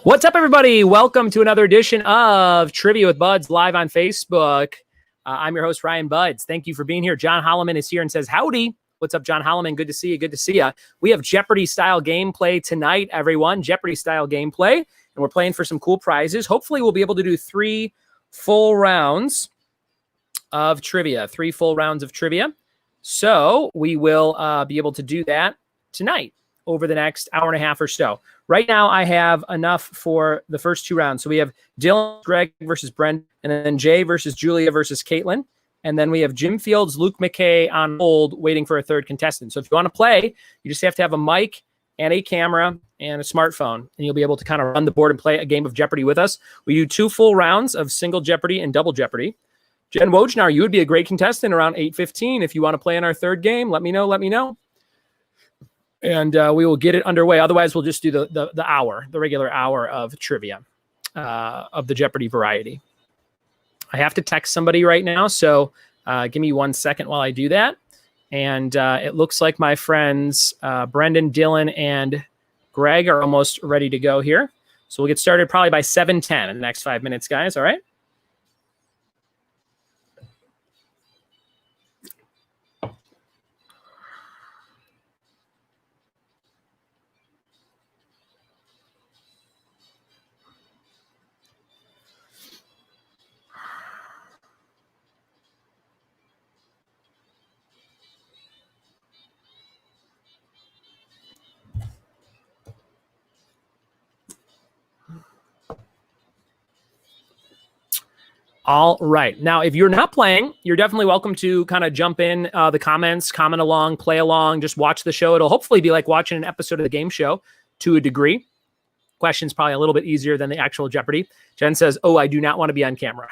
What's up, everybody? Welcome to another edition of Trivia with Buds live on Facebook. I'm your host, Ryan Buds. Thank you for being here. John Holloman is here and says, howdy. What's up, John Holloman? Good to see you. Good to see you. We have Jeopardy-style gameplay tonight, everyone. Jeopardy-style gameplay. And we're playing for some cool prizes. Hopefully, we'll be able to do 3 full rounds of trivia. 3 full rounds of trivia. So we will be able to do that tonight over the next hour and a half or so. Right now, I have enough for the first 2 rounds. So we have Dylan, Greg versus Brent, and then Jay versus Julia versus Caitlin. And then we have Jim Fields, Luke McKay on hold, waiting for a third contestant. So if you want to play, you just have to have a mic and a camera and a smartphone, and you'll be able to kind of run the board and play a game of Jeopardy with us. We do 2 full rounds of single Jeopardy and double Jeopardy. Jen Wojnar, you would be a great contestant around 8:15. If you want to play in our third game, let me know. And we will get it underway. Otherwise, we'll just do the regular hour of trivia of the Jeopardy variety. I have to text somebody right now, so give me 1 second while I do that. And it looks like my friends Brendan, Dylan, and Greg are almost ready to go here. So we'll get started probably by 7:10 in the next 5 minutes, guys. All right? All right. Now, if you're not playing, you're definitely welcome to kind of jump in the comments, comment along, play along, just watch the show. It'll hopefully be like watching an episode of the game show to a degree. Questions probably a little bit easier than the actual Jeopardy. Jen says, oh, I do not want to be on camera.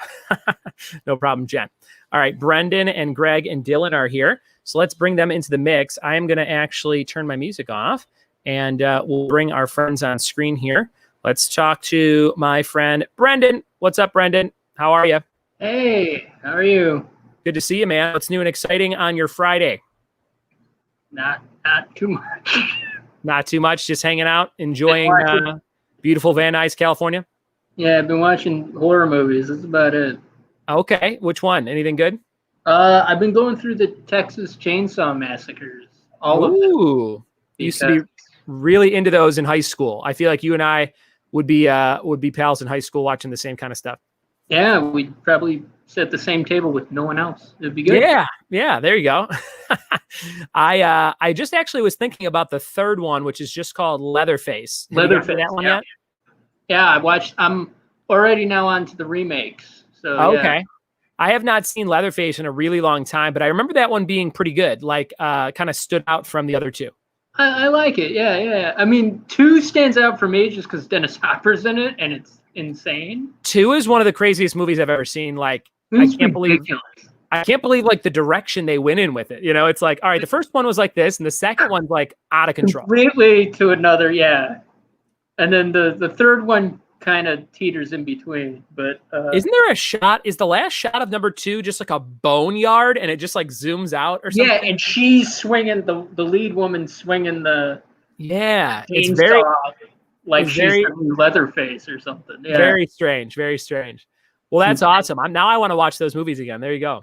No problem, Jen. All right. Brendan and Greg and Dylan are here. So let's bring them into the mix. I am going to actually turn my music off, and we'll bring our friends on screen here. Let's talk to my friend, Brendan. What's up, Brendan? How are you? Hey, how are you? Good to see you, man. What's new and exciting on your Friday? Not too much. Not too much. Just hanging out, enjoying beautiful Van Nuys, California. Yeah, I've been watching horror movies. That's about it. Okay, which one? Anything good? I've been going through the Texas Chainsaw Massacres. All of them. Ooh, used to be really into those in high school. I feel like you and I would be pals in high school watching the same kind of stuff. Yeah, we'd probably sit at the same table with no one else. It'd be good. Yeah, there you go. I just actually was thinking about the third one, which is just called Leatherface. Leatherface. That one yet? Yeah, I watched. I'm already now on to the remakes. So okay. Yeah. I have not seen Leatherface in a really long time, but I remember that one being pretty good. Like, kind of stood out from the other 2. I like it. Yeah. I mean, 2 stands out for me just because Dennis Hopper's in it, and it's insane. 2 is one of the craziest movies I've ever seen. Like, I can't believe like the direction they went in with it. You know, it's like, all right, the first one was like this, and the second one's like out of control. Completely to another, yeah. And then the third one kind of teeters in between. But isn't there a shot? Is the last shot of number 2 just like a boneyard, and it just like zooms out or something? Yeah, and she's swinging the lead woman swinging the it's very like she's very Leatherface or something. Yeah. Very strange. Very strange. Well, that's awesome. Now I want to watch those movies again. There you go.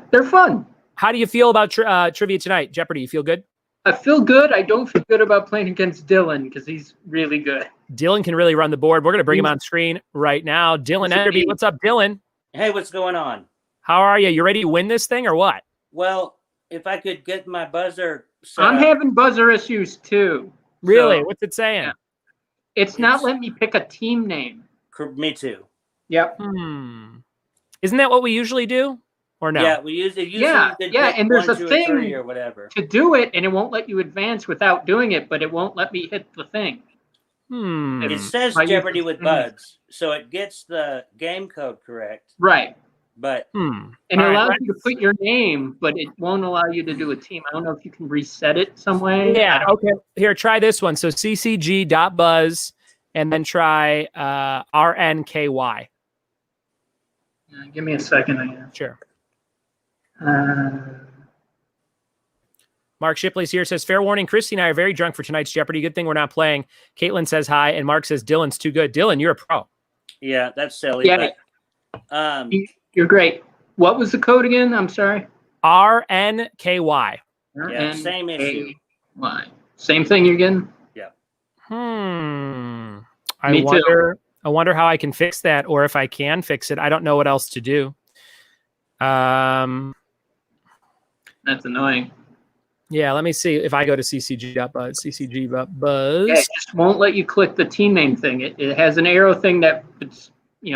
They're fun. How do you feel about trivia tonight? Jeopardy, you feel good? I feel good. I don't feel good about playing against Dylan because he's really good. Dylan can really run the board. We're going to bring him on screen right now. Dylan Enderby, what's up, Dylan? Hey, what's going on? How are you? You ready to win this thing or what? Well, if I could get my buzzer I'm having buzzer issues too. Really? What's it saying? Yeah. It's not letting me pick a team name. Me too. Yep. Isn't that what we usually do? Or no? Yeah, we usually yeah, and there's 1, a 2, thing or whatever to do it, and it won't let you advance without doing it, but it won't let me hit the thing. It says Jeopardy with Buds, so it gets the game code correct. Right. But and it allows you to put your name, but it won't allow you to do a team. I don't know if you can reset it some way. Yeah. Okay. Here, try this one. So ccg.buzz and then try RNKY. Give me a second. Sure. Mark Shipley's here, says, fair warning, Christy and I are very drunk for tonight's Jeopardy. Good thing we're not playing. Caitlin says hi, and Mark says Dylan's too good. Dylan, you're a pro. Yeah, that's silly. Yeah. But, You're great. What was the code again? I'm sorry. RNKY. yeah, same issue. Same thing you're getting? Yeah. I wonder how I can fix that, or if I can fix it. I don't know what else to do. That's annoying. Yeah, let me see if I go to ccg.buzz. ccg.buzz. Yeah, it just won't let you click the team name thing. It has an arrow thing that it's,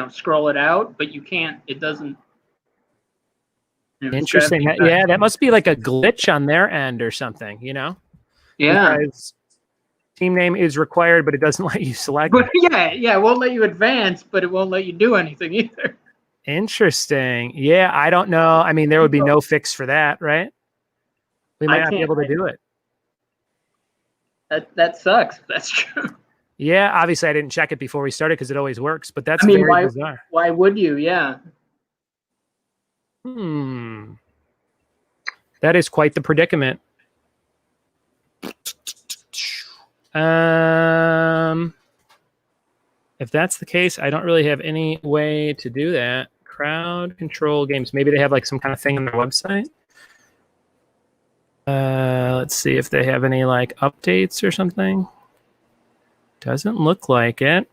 scroll it out, but you can't. It doesn't. Interesting. That must be like a glitch on their end or something, Yeah. Because team name is required, but it doesn't let you select. But it won't let you advance, but it won't let you do anything either. Interesting. Yeah, I don't know. I mean, there would be no fix for that, right? We might not be able to do it. That sucks. That's true. Yeah, obviously I didn't check it before we started because it always works, but that's very bizarre. Why would you? Yeah. That is quite the predicament. If that's the case, I don't really have any way to do that. Crowd control games. Maybe they have like some kind of thing on their website. Let's see if they have any like updates or something. Doesn't look like it.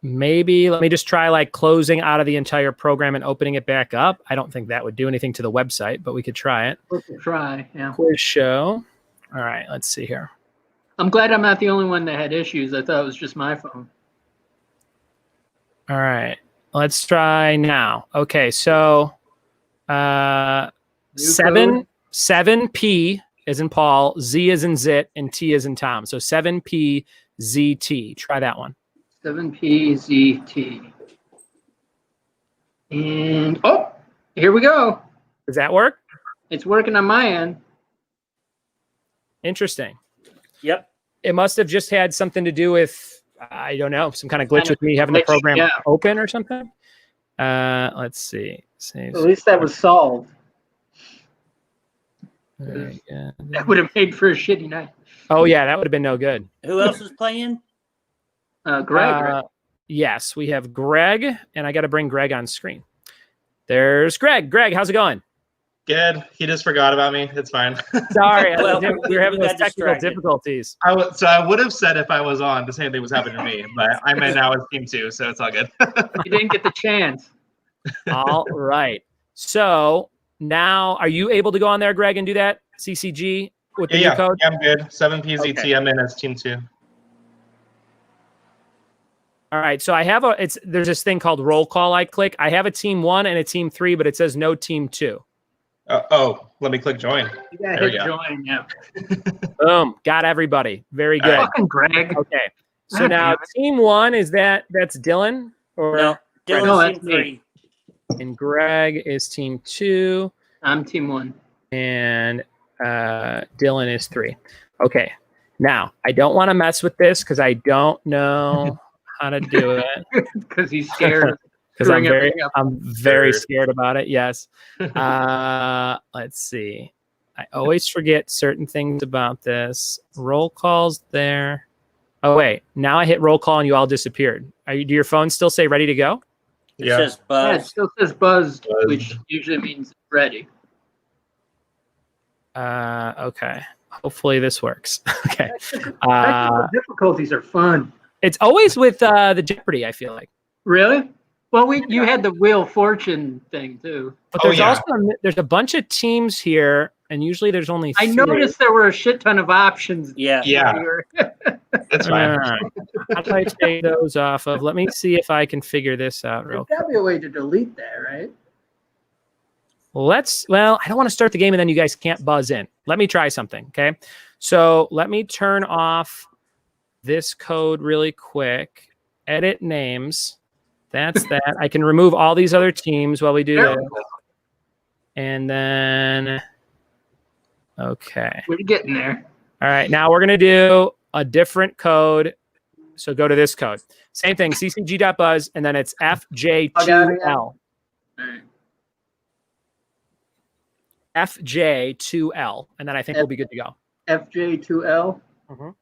Maybe let me just try like closing out of the entire program and opening it back up. I don't think that would do anything to the website, but we could try it. We could try, yeah. Quiz show. All right, let's see here. I'm glad I'm not the only one that had issues. I thought it was just my phone. All right, let's try now. Okay, so 7P as in Paul, Z as in Zit, and T as in Tom. So 7PZT. Try that one. 7PZT. And here we go. Does that work? It's working on my end. Interesting. Yep. It must have just had something to do with, I don't know, some kind of glitch with me having the program open or something. Let's see. At least that was solved. Yeah. That would have made for a shitty night. Oh, yeah, that would have been no good. Who else is playing? Greg. Right? Yes, we have Greg, and I got to bring Greg on screen. There's Greg. Greg, how's it going? Good. He just forgot about me. It's fine. Sorry, we're having those technical difficulties. So I would have said if I was on, the same thing was happening to me, but I'm in now as team 2, so it's all good. You didn't get the chance. All right. So now, are you able to go on there, Greg, and do that CCG with the new code? Yeah, I'm good. 7PZT. Okay. I'm in as team 2. All right. So I have there's this thing called roll call. I click. I have a team 1 and a team 3, but it says no team 2. Let me click join. You gotta hit join, yeah. Boom. Got everybody. Very good. Fucking Greg. Okay. So now team 1 that's Dylan? Or No, Dylan's team 3. And Greg is team 2. I'm team 1. And Dylan is 3. Okay. Now, I don't want to mess with this because I don't know how to do it. Because he's scared. Because I'm very scared about it. Yes. Let's see. I always forget certain things about this. Roll calls there. Oh wait. Now I hit roll call and you all disappeared. Do your phones still say ready to go? It says buzz. Yeah, it still says buzzed, which usually means ready. Okay. Hopefully this works. Okay. Difficulties are fun. It's always with the Jeopardy, I feel like. Really? Well, you had the Wheel of Fortune thing too. But there's also there's a bunch of teams here, and usually there's only 3. I noticed there were a shit ton of options. Yeah. That's fine. How do I take those off of? Let me see if I can figure this out real quick. There's got to be a way to delete that, right? I don't want to start the game and then you guys can't buzz in. Let me try something, okay? So let me turn off this code really quick. Edit names. That's that. I can remove all these other teams while we do this. And then, okay. We're getting there. All right, now we're going to do a different code. So go to this code. Same thing, ccg.buzz, and then it's FJ2L. All right. FJ2L, and then I think we'll be good to go. FJ2L. Mhm.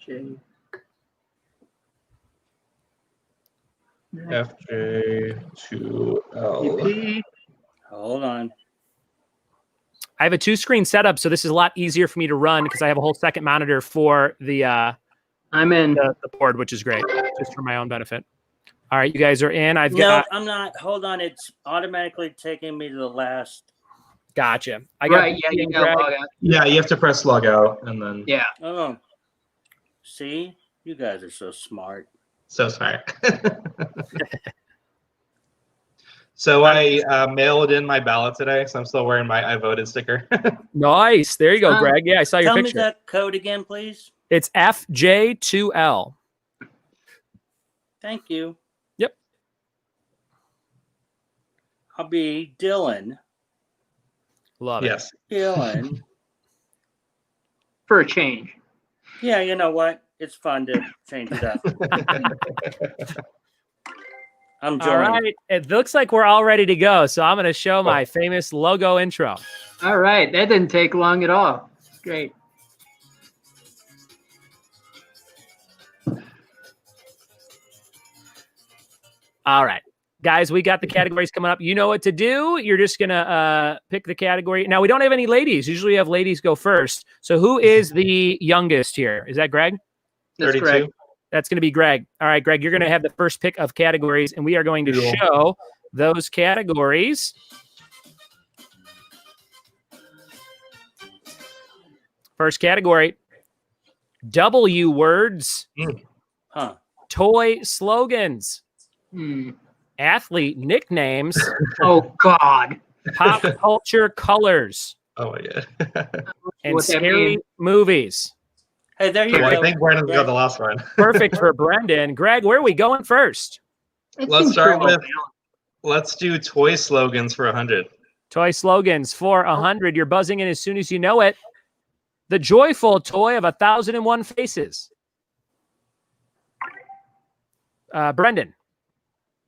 FJ. FJ2L. EP. Hold on. I have a 2-screen setup, so this is a lot easier for me to run because I have a whole second monitor for the I'm in. the board, which is great, just for my own benefit. All right, you guys are in. I've No, got. I'm not. Hold on. It's automatically taking me to the last. Gotcha. I got. Right, yeah, you got log out. Yeah, you have to press log out and then. Yeah. Oh. See? You guys are so smart. So smart. So I mailed in my ballot today, so I'm still wearing my I voted sticker. Nice. There you go, Greg. Yeah, I saw your Tell me picture. that code again, please. It's FJ2L. Thank you. Yep. I'll be Dylan. Love it. Yes. Dylan. For a change. Yeah, you know what? It's fun to change it up. I'm All joining. right. It looks like we're all ready to go. So I'm going to show my famous logo intro. All right. That didn't take long at all. Great. All right. Guys, we got the categories coming up. You know what to do. You're just going to pick the category. Now, we don't have any ladies. Usually we have ladies go first. So who is the youngest here? Is that Greg? That's 32. correct. That's going to be Greg. All right, Greg, you're going to have the first pick of categories, and we are going to Cool. show those categories. First category, W words, Huh. toy slogans, Hmm. athlete nicknames, Oh, God. pop culture colors, Oh my god. and What that scary mean? movies. Hey, there you Well, I go. think Brandon got the last one. Perfect for Brendan. Greg, where are we going first? It Let's seems start pretty with- Let's do toy slogans for 100. Toy slogans for 100. You're buzzing in as soon as you know it. The joyful toy of 1,001 faces. Brendan.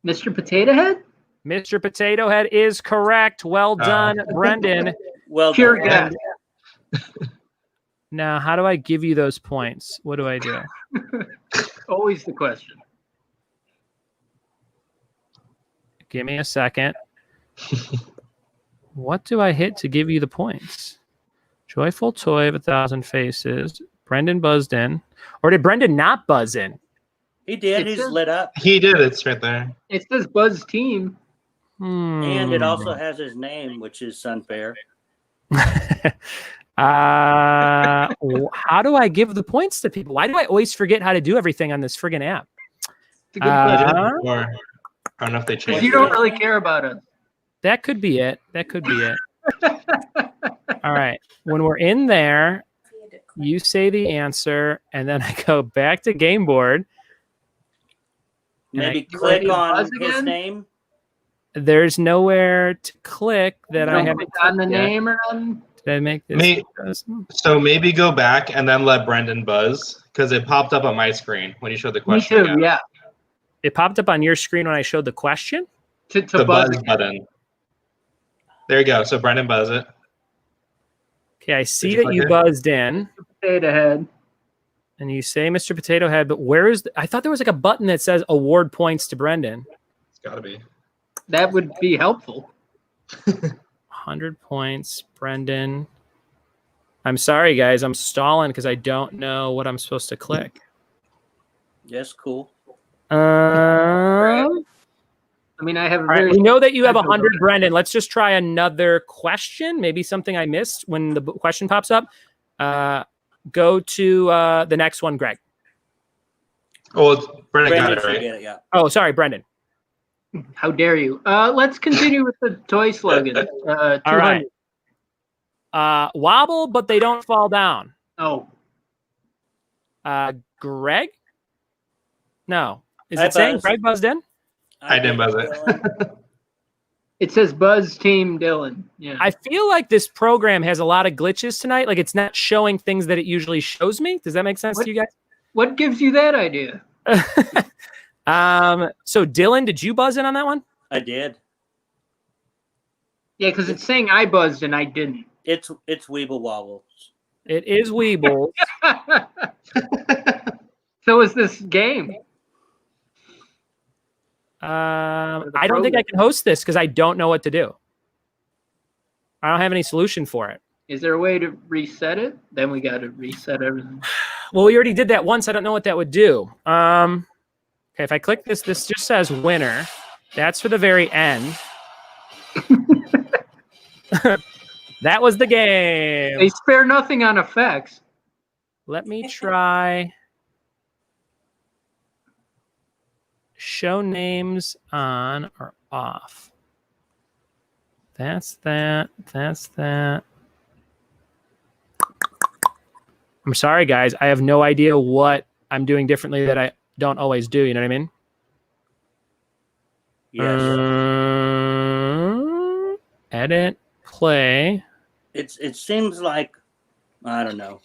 Mr. Potato Head? Mr. Potato Head is correct. Well done, Brendan. Well Pure done. guess. Now, how do I give you those points? What do I do? Always the question. Give me a second. What do I hit to give you the points? Joyful toy of 1,000 faces. Brendan buzzed in. Or did Brendan not buzz in? He did. It He's says- lit up. He did. It's right there. It says Buzz Team. And it Hmm. also has his name, which is Sunfair. How do I give the points to people? Why do I always forget how to do everything on this friggin' app? It's a good He question. did before. I don't know if they Because changed you it. don't really care about us. That could be it. That could be it. All right. When we're in there, you say the answer, and then I go back to game board. Maybe You click ready to on buzz his again? name. There's nowhere to click that I Don't haven't. click on the clicked yet. name or nothing. Did I make this? Me- So maybe go back and then let Brendan buzz because it popped up on my screen when you showed the Me question. too, again. yeah. It popped up on your screen when I showed the question. To The buzz. buzz button. There you go. So Brendan buzz it. Okay, I see you that click you it? buzzed in, Potato Head. and you say Mr. Potato Head, but where is? I thought there was like a button that says award points to Brendan. It's got to be. That would be helpful. 100 points, Brendan. I'm sorry, guys. I'm stalling because I don't know what I'm supposed to click. Yes, cool. I mean, I have a All right, very we know that you have I feel 100, good. Brendan. Let's just try another question. Maybe something I missed when the question pops up. Go to the next one, Greg. Oh, Brendan Brandon got should it right. get it, yeah. Oh, sorry, Brendan. How dare you? Let's continue with the toy slogan. 200. All right. Wobble, but they don't fall down. Oh, Greg? No. Is I it saying buzzed. Greg buzzed in? I didn't buzz it. Dylan. it says Buzz Team Dylan. Yeah. I feel like this program has a lot of glitches tonight. Like it's not showing things that it usually shows me. Does that make sense What? to you guys? What gives you that idea? So Dylan, did you buzz in on that one? I did. Yeah, because it's saying I buzzed and I didn't. It's Weeble Wobbles. It is Weebles. So is this game. I don't think I can host this because I don't know what to do. I don't have any solution for it. Is there a way to reset it? Then we got to reset everything. Well, we already did that once. I don't know what that would do. Okay, if I click this just says winner. That's for the very end. That was the game. They spare nothing on effects. Let me try show names on or off. That's that. That's that. I'm sorry, guys. I have no idea what I'm doing differently that I don't always do. You know what I mean? Yes. Edit, play. It seems like, I don't know.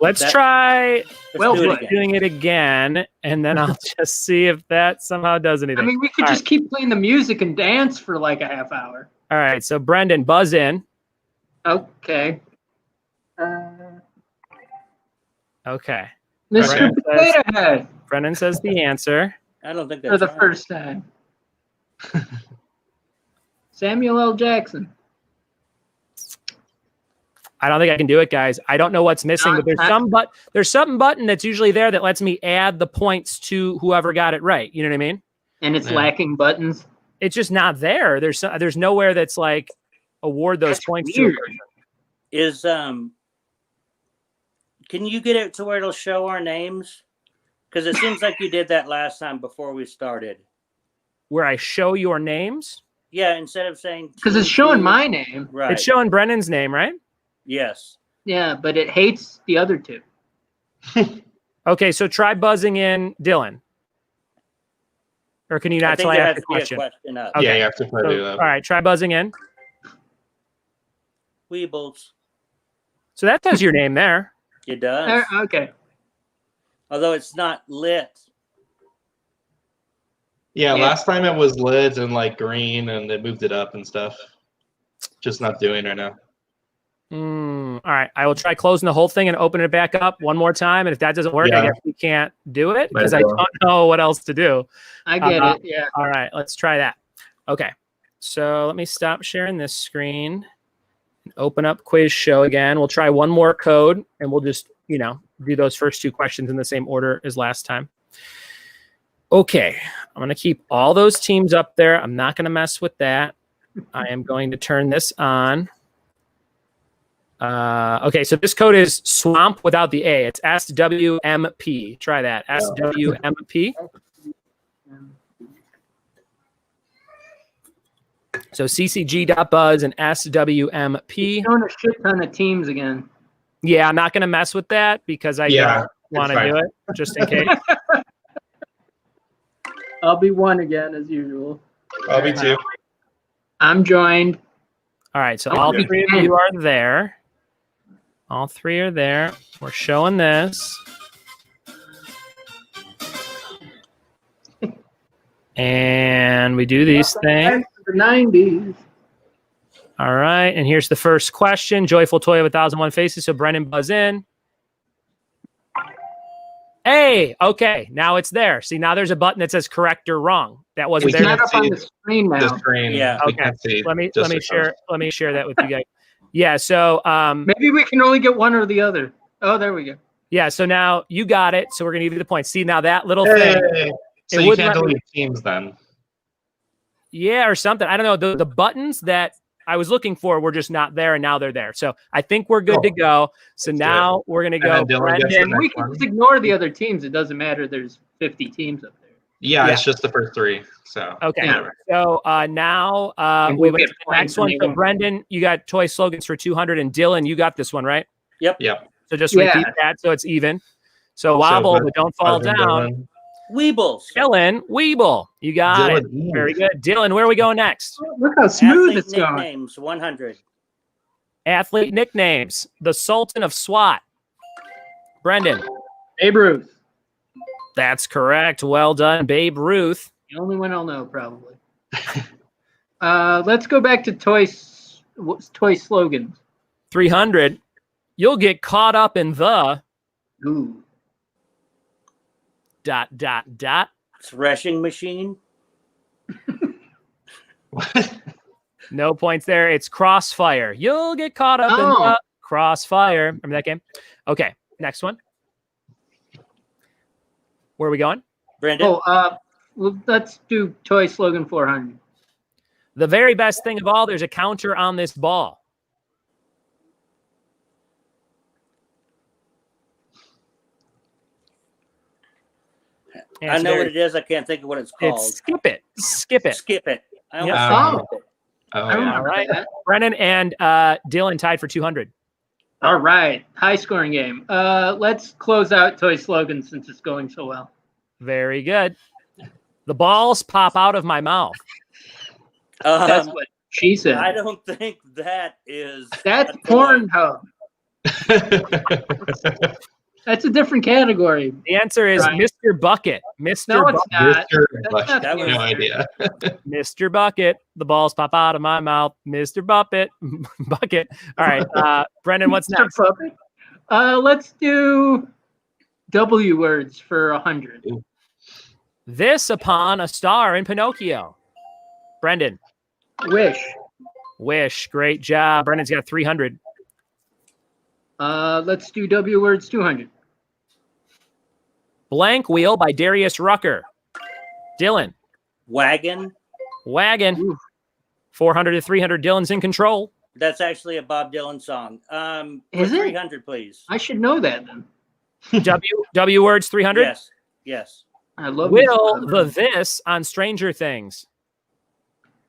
Let's try Let's doing it again, and then I'll just see if that somehow does anything. I mean, we could just keep playing the music and dance for like a half hour. All right, so Brendan, buzz in. Okay. Okay. Mr. Potato Head. Brendan says the answer. I don't think that's For the right. first time. Samuel L. Jackson. I don't think I can do it, guys. I don't know what's missing, but there's some button that's usually there that lets me add the points to whoever got it right. You know what I mean? And it's lacking buttons. It's just not there. There's nowhere that's like award those points to a person. Is can you get it to where it'll show our names? Because it seems like you did that last time before we started. Where I show your names? Yeah, instead of saying Because it's showing my name. Right. It's showing Brendan's name, right? Yes. Yeah, but it hates the other two. Okay, so try buzzing in Dylan. Or can you not till I ask the question? Up. Okay. Yeah, you have to put it All up. right, try buzzing in. Weebles. So that says your name there. It does. Okay. Although it's not lit. Yeah, last time it was lids and like green, and they moved it up and stuff. Just not doing right now. All right, I will try closing the whole thing and open it back up one more time. And if that doesn't work, I guess we can't do it because I don't know what else to do. I get it. Yeah. All right, let's try that. Okay, so let me stop sharing this screen. Open up Quiz Show again. We'll try one more code, and we'll just, do those first two questions in the same order as last time. Okay, I'm going to keep all those teams up there. I'm not going to mess with that. I am going to turn this on. Okay, so this code is SWAMP without the A. It's SWMP. Try that. SWMP. So ccg.buzz and SWMP. Showing a shit ton of teams again. Yeah, I'm not going to mess with that because I don't want to do it, just in case. I'll be one again, as usual. I'll be two. I'm joined. All right, so all three of you are there. All three are there. We're showing this. And we do these things. The 90s. All right, and here's the first question. Joyful Toy of 1001 Faces. So Brennan, buzz in. Hey, okay, now it's there. See, now there's a button that says correct or wrong. That wasn't there. It's not up on the screen now. The screen. Yeah. Okay. Let me share that with you guys. Yeah, so maybe we can only get one or the other. Oh, there we go. yeah, so now you got it. So we're gonna give you the points. See, now that little thing. So you can't delete teams then. Yeah, or something. I don't know. The buttons that I was looking for were just not there, and now they're there. So I think we're good to go. So now we're going to go. Brendan, we can just ignore the other teams. It doesn't matter. There's 50 teams up there. Yeah, it's just the first three. So okay. Yeah. So now we went to the next one. So Brendan, you got Toy Slogans for 200, and Dylan, you got this one, right? Yep. So just repeat that so it's even. So wobble, but don't fall down. Weebles. Dylan, Weeble. You got it. Very good. Dylan, where are we going next? Look how smooth Athlete it's going. Nicknames 100. Athlete nicknames. The Sultan of SWAT. Brendan. Babe Ruth. That's correct. Well done, Babe Ruth. The only one I'll know, probably. Let's go back to toy slogans. 300. You'll get caught up in the Ooh. ... Threshing machine. What? No points there. It's Crossfire. You'll get caught up in the Crossfire. Remember that game? Okay, next one. Where are we going? Brendan. Well, let's do toy slogan 400. The very best thing of all, there's a counter on this ball. I know what it is. I can't think of what it's called. It's skip it. Skip it. Skip it. I Yep. almost skipped it. Yeah. All right. Brennan and Dylan tied for 200. All right. High scoring game. Let's close out toy slogan since it's going so well. Very good. The balls pop out of my mouth. That's what she said. I don't think that is. That's Pornhub. That's a different category. The answer is Right. Mr. Bucket. Mr. No, it's not. Mr. That's Bucket. not That the was- No answer. idea. Mr. Bucket. The balls pop out of my mouth. Mr. Bucket. Bucket. All right. Brendan, what's Mr. next? Puppet. Let's do W words for 100. This upon a star in Pinocchio. Brendan. Wish. Wish. Great job. Brendan's got 300. Let's do W words 200. Blank Wheel by Darius Rucker. Dylan. Wagon. Wagon. Ooh. 400 to 300. Dylan's in control. That's actually a Bob Dylan song. Is it? 300, please. I should know that then. W words 300. Yes. Yes. I love Will this. the this on Stranger Things.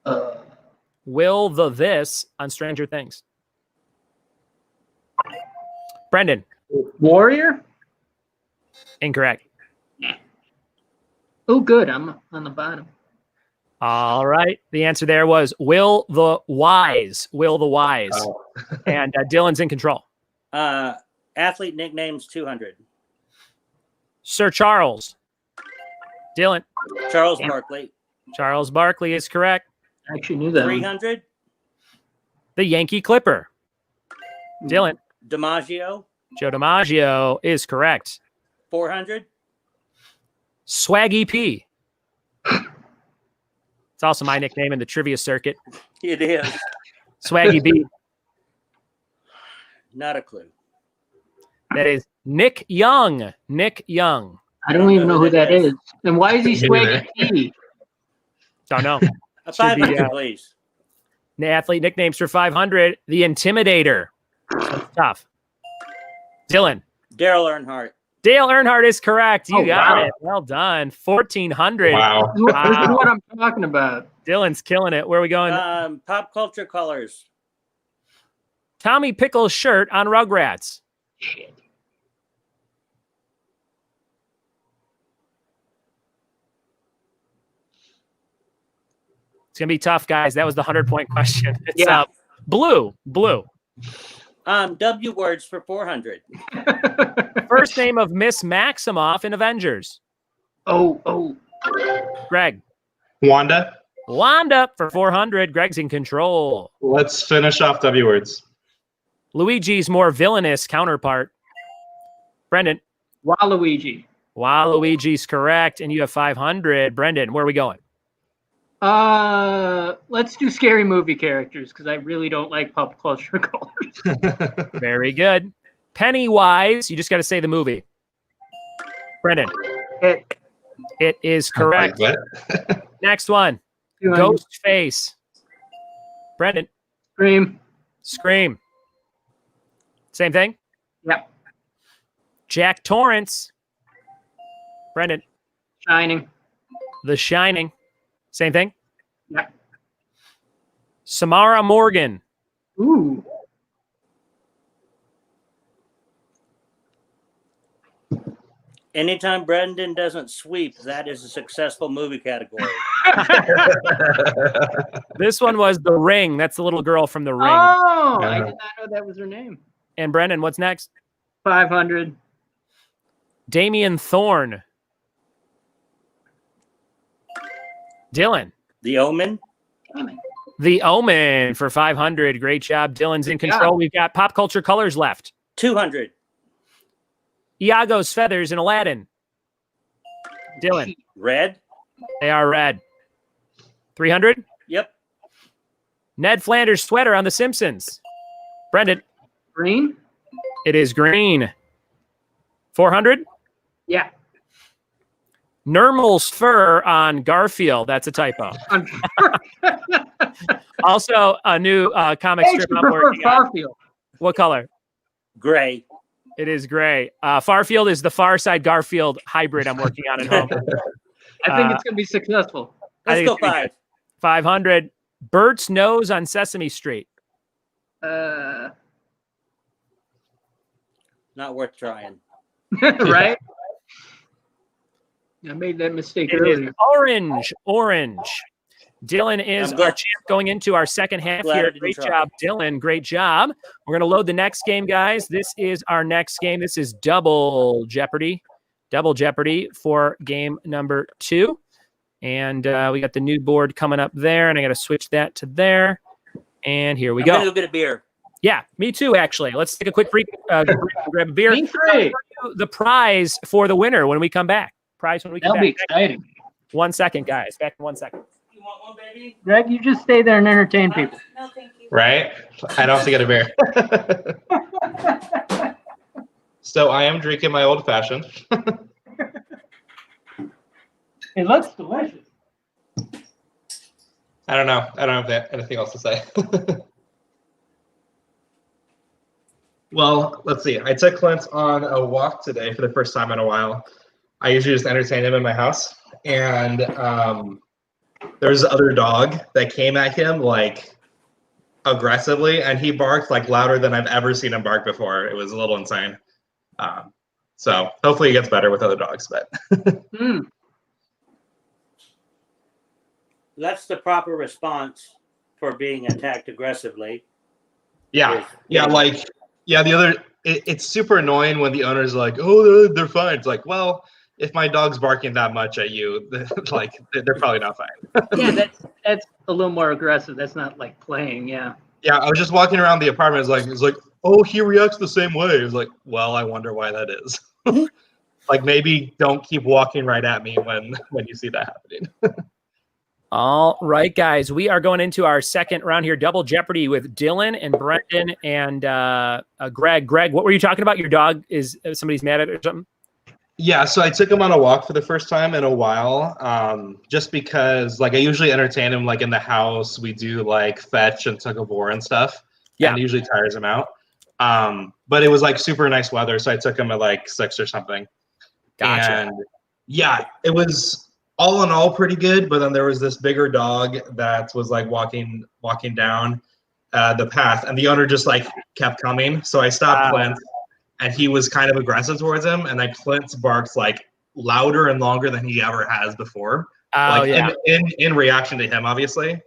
Uh, Will the this on Stranger Things. Brendan. Warrior? Incorrect. Oh, good. I'm on the bottom. All right. The answer there was Will the Wise. Will the Wise. Oh. And Dylan's in control. Athlete nicknames 200. Sir Charles. Dylan. Charles Barkley. Charles Barkley is correct. I actually knew that. 300. The Yankee Clipper. Dylan. DiMaggio. Joe DiMaggio is correct. 400. Swaggy P. It's also my nickname in the trivia circuit. It is. Swaggy B. Not a clue. That is Nick Young. Nick Young. I don't even know who that is. And why is he swaggy P? Don't know. A Should be, 500, please. The athlete nicknames for 500. The Intimidator. That's tough. Dylan. Daryl Earnhardt. Dale Earnhardt is correct. You Oh, got wow. it. Well done. 1,400. Wow. This is what I'm talking about. Dylan's killing it. Where are we going? Pop culture colors. Tommy Pickles' shirt on Rugrats. Shit. It's going to be tough, guys. That was the 100-point question. It's Yeah. blue. Blue. W words for 400. First name of Miss Maximoff in Avengers. Oh. Greg. Wanda, Wanda for 400. Greg's in control. let's finish off W words. Luigi's more villainous counterpart. Brendan. Waluigi. Waluigi's correct, and you have 500. Brendan, where are we going? Let's do scary movie characters because I really don't like pop culture colors. Very good. Pennywise. You just got to say the movie. Brendan. It is correct. Like what? Next one. Ghostface. Brendan. Scream. Scream. Same thing? Yep. Jack Torrance. Brendan. Shining. The Shining. Same thing? Yep. Samara Morgan. Ooh. Anytime Brendan doesn't sweep, that is a successful movie category. This one was The Ring. That's the little girl from The Ring. Oh, I Yeah. did not know that was her name. And Brendan, what's next? 500. Damien Thorne. Dylan. The Omen. Damn it. The Omen for 500. Great job. Dylan's in control. We've got Pop Culture Colors left. 200. Iago's Feathers in Aladdin. Dylan. Red. They are red. 300. Yep. Ned Flanders' Sweater on The Simpsons. Brendan. Green. It is green. 400. Yeah. Nermal's Fur on Garfield. That's a typo. Also, a new comic strip I'm working on. Garfield. What color? Gray. It is gray. Farfield is the Far Side Garfield hybrid I'm working on at home. I think it's going to be successful. Let's go 5. 500. Bert's Nose on Sesame Street. Not worth trying. Right? I made that mistake It earlier. is orange. Dylan is our champ going into our second half here. Great job, Dylan. Great job. We're going to load the next game, guys. This is our next game. This is Double Jeopardy. Double Jeopardy for game number 2. And we got the new board coming up there, and I got to switch that to there. And here we go. I'm going to go get a beer. Yeah, me too, actually. Let's take a quick break, grab a beer. The prize for the winner when we come back. That'll be exciting. 1 second, guys. Back in 1 second. You want one, baby? Greg, you just stay there and entertain people. No, thank you. Right? I don't have to get a beer. So I am drinking my old fashioned. It looks delicious. I don't know. I don't have anything else to say. Well, let's see. I took Clint on a walk today for the first time in a while. I usually just entertain him in my house. And there's this other dog that came at him like aggressively, and he barked like louder than I've ever seen him bark before. It was a little insane. So hopefully he gets better with other dogs. But That's the proper response for being attacked aggressively. Yeah. It's super annoying when the owner's like, oh, they're fine. It's like, well, if my dog's barking that much at you, like they're probably not fine. Yeah, that's a little more aggressive. That's not like playing. Yeah. Yeah, I was just walking around the apartment. It's like, oh, he reacts the same way. It's like, well, I wonder why that is. Like maybe don't keep walking right at me when you see that happening. All right, guys, we are going into our second round here, Double Jeopardy with Dylan and Brendan and Greg. Greg, what were you talking about? Your dog is somebody's mad at it or something? Yeah, so I took him on a walk for the first time in a while, just because like I usually entertain him like in the house. We do like fetch and tug of war and stuff. Yeah, and it usually tires him out. But it was like super nice weather, so I took him at like 6 or something. Gotcha. And yeah, it was all in all pretty good, but then there was this bigger dog that was like walking down the path, and the owner just like kept coming. So I stopped Clint, and he was kind of aggressive towards him, and then Clint barked like louder and longer than he ever has before. In reaction to him, obviously.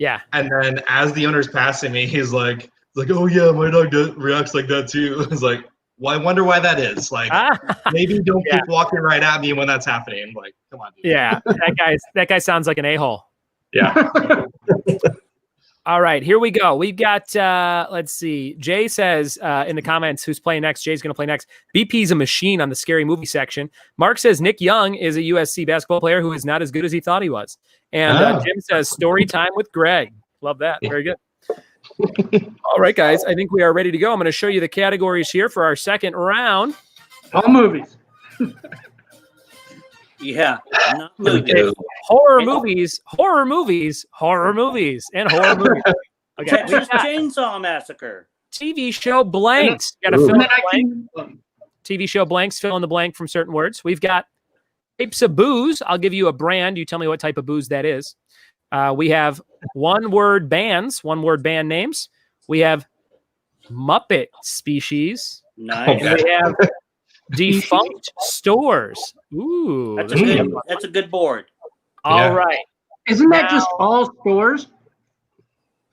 Yeah. And then as the owner's passing me, he's like, oh yeah, my dog reacts like that too. It's like, well, I wonder why that is. Like, maybe don't keep walking right at me when that's happening. Like, come on, dude. Yeah, that guy sounds like an a-hole. Yeah. All right, here we go. We've got, let's see. Jay says in the comments, who's playing next? Jay's going to play next. BP's a machine on the scary movie section. Mark says Nick Young is a USC basketball player who is not as good as he thought he was. And Jim says story time with Greg. Love that. Very good. All right, guys, I think we are ready to go. I'm going to show you the categories here for our second round. All movies. Yeah. Not movies. Horror movies, and horror movies. Okay. Texas Chainsaw Massacre. TV show blanks. Got to fill in the blank. TV show blanks, fill in the blank from certain words. We've got types of booze. I'll give you a brand. You tell me what type of booze that is. We have one-word bands, one-word band names. We have Muppet Species. Nice. And we have Defunct Stores. Ooh, that's a good board. All right. Isn't that just all stores?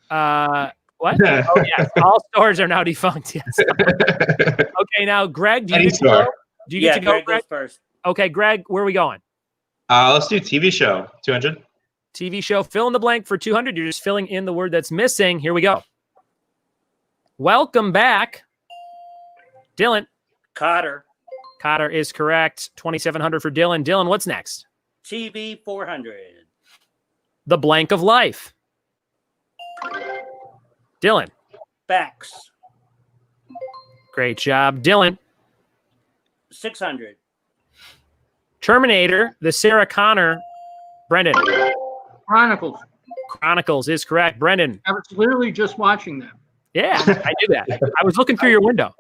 What? Oh, yes. All stores are now defunct. Yes. Okay, now, Greg, do you get to go? Do you get to go, Greg? Goes first. Okay, Greg, where are we going? Let's do TV show 200. TV show. Fill in the blank for 200. You're just filling in the word that's missing. Here we go. Welcome back, Dylan. Cotter. Cotter is correct. 2,700 for Dylan. Dylan, what's next? TV 400. The blank of life. Dylan. Facts. Great job, Dylan. 600. Terminator, the Sarah Connor. Brendan. Chronicles. Chronicles is correct. Brendan. I was literally just watching them. Yeah, I knew that. I was looking through your window.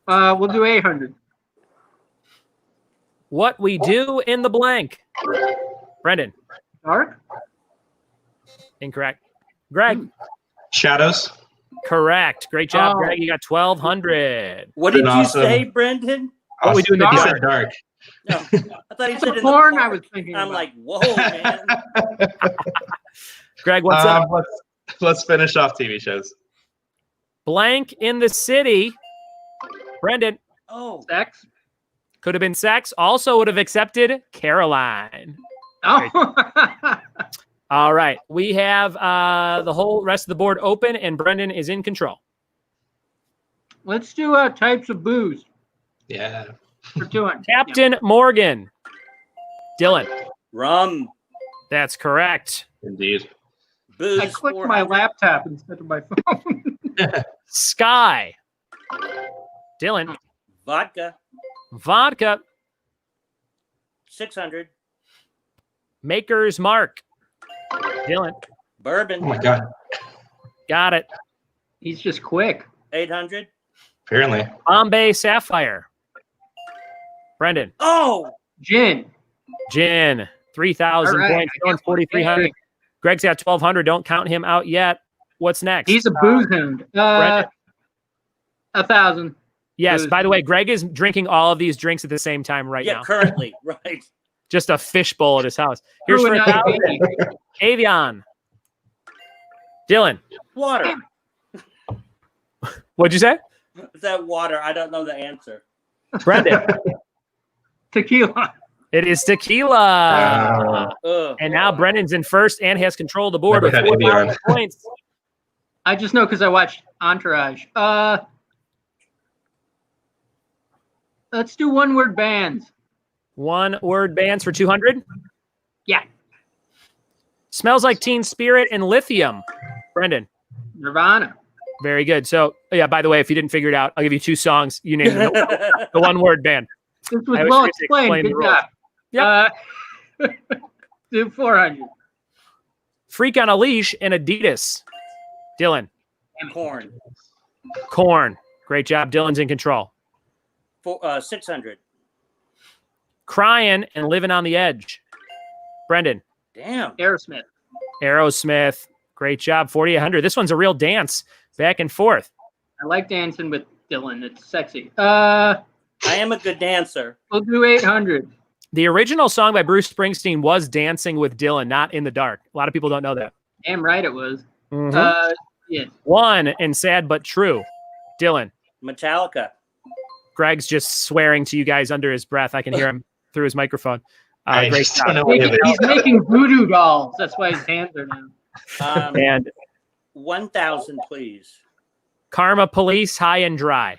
We'll do 800. What we do in the blank. Brendan. Dark? Incorrect. Greg. Shadows. Correct. Great job, Oh. Greg. You got 1,200. What did you Awesome. say, Brendan? What we do in the He dark. said dark. No, I thought he said in the Porn park. I was thinking I'm about. like, whoa, man. Greg, what's up? Let's finish off TV shows. Blank in the city. Brendan. Oh, Sex? Could have been sex. Also would have accepted Caroline. Oh. All right. We have the whole rest of the board open, and Brendan is in control. Let's do types of booze Yeah. for 200. Captain Morgan. Dylan. rum. That's correct. Indeed. Booze I clicked my 400. laptop instead of my phone. Sky. Dylan. Vodka. Vodka. 600. Maker's Mark. Dylan. Bourbon. Oh my god. Got it. He's just quick. 800. Apparently. Bombay Sapphire. Brendan. Oh, Gin. Gin. 3,000 All right, points. I Dylan's get one. 4,300. Yay. Greg's got 1,200. Don't count him out yet. What's next? He's a booze hound. Brendan. 1,000. Yes. booze. By the way, Greg is drinking all of these drinks at the same time right yeah, now. currently, right. Just a fishbowl at his house. Here's for Brewing 1,000. IPA. Avion. Dylan. Water. What'd you say? Is that water? I don't know the answer. Brendan. Tequila. It is tequila. Ugh. And now Brendan's in first and has control of the board with Never had 4,000 Avion. points. I just know because I watched Entourage. Let's do one-word bands. One-word bands for 200. Yeah. Smells Like Teen Spirit and Lithium. Brendan. Nirvana. Very good. So, yeah, by the way, if you didn't figure it out, I'll give you two songs. You name it. The one-word band. This was I was well trying to explain explained. the Good job. Do 400. Freak on a Leash and Adidas. Dylan. Corn. Corn. Great job. Dylan's in control. 600. Crying and Living on the Edge. Brendan. Damn. Aerosmith. Aerosmith. Great job. 4,800. This one's a real dance. Back and forth. I like dancing with Dylan. It's sexy. I am a good dancer. We'll do 800. The original song by Bruce Springsteen was Dancing with Dylan, not In the Dark. A lot of people don't know that. Damn right it was. Mhm. Yeah. One and Sad But True. Dylan. Metallica. Greg's just swearing to you guys under his breath. I can hear him through his microphone. I Great just don't job. know any of it. He's making voodoo dolls. That's why his hands are down. And 1,000, please. Karma Police, High and Dry.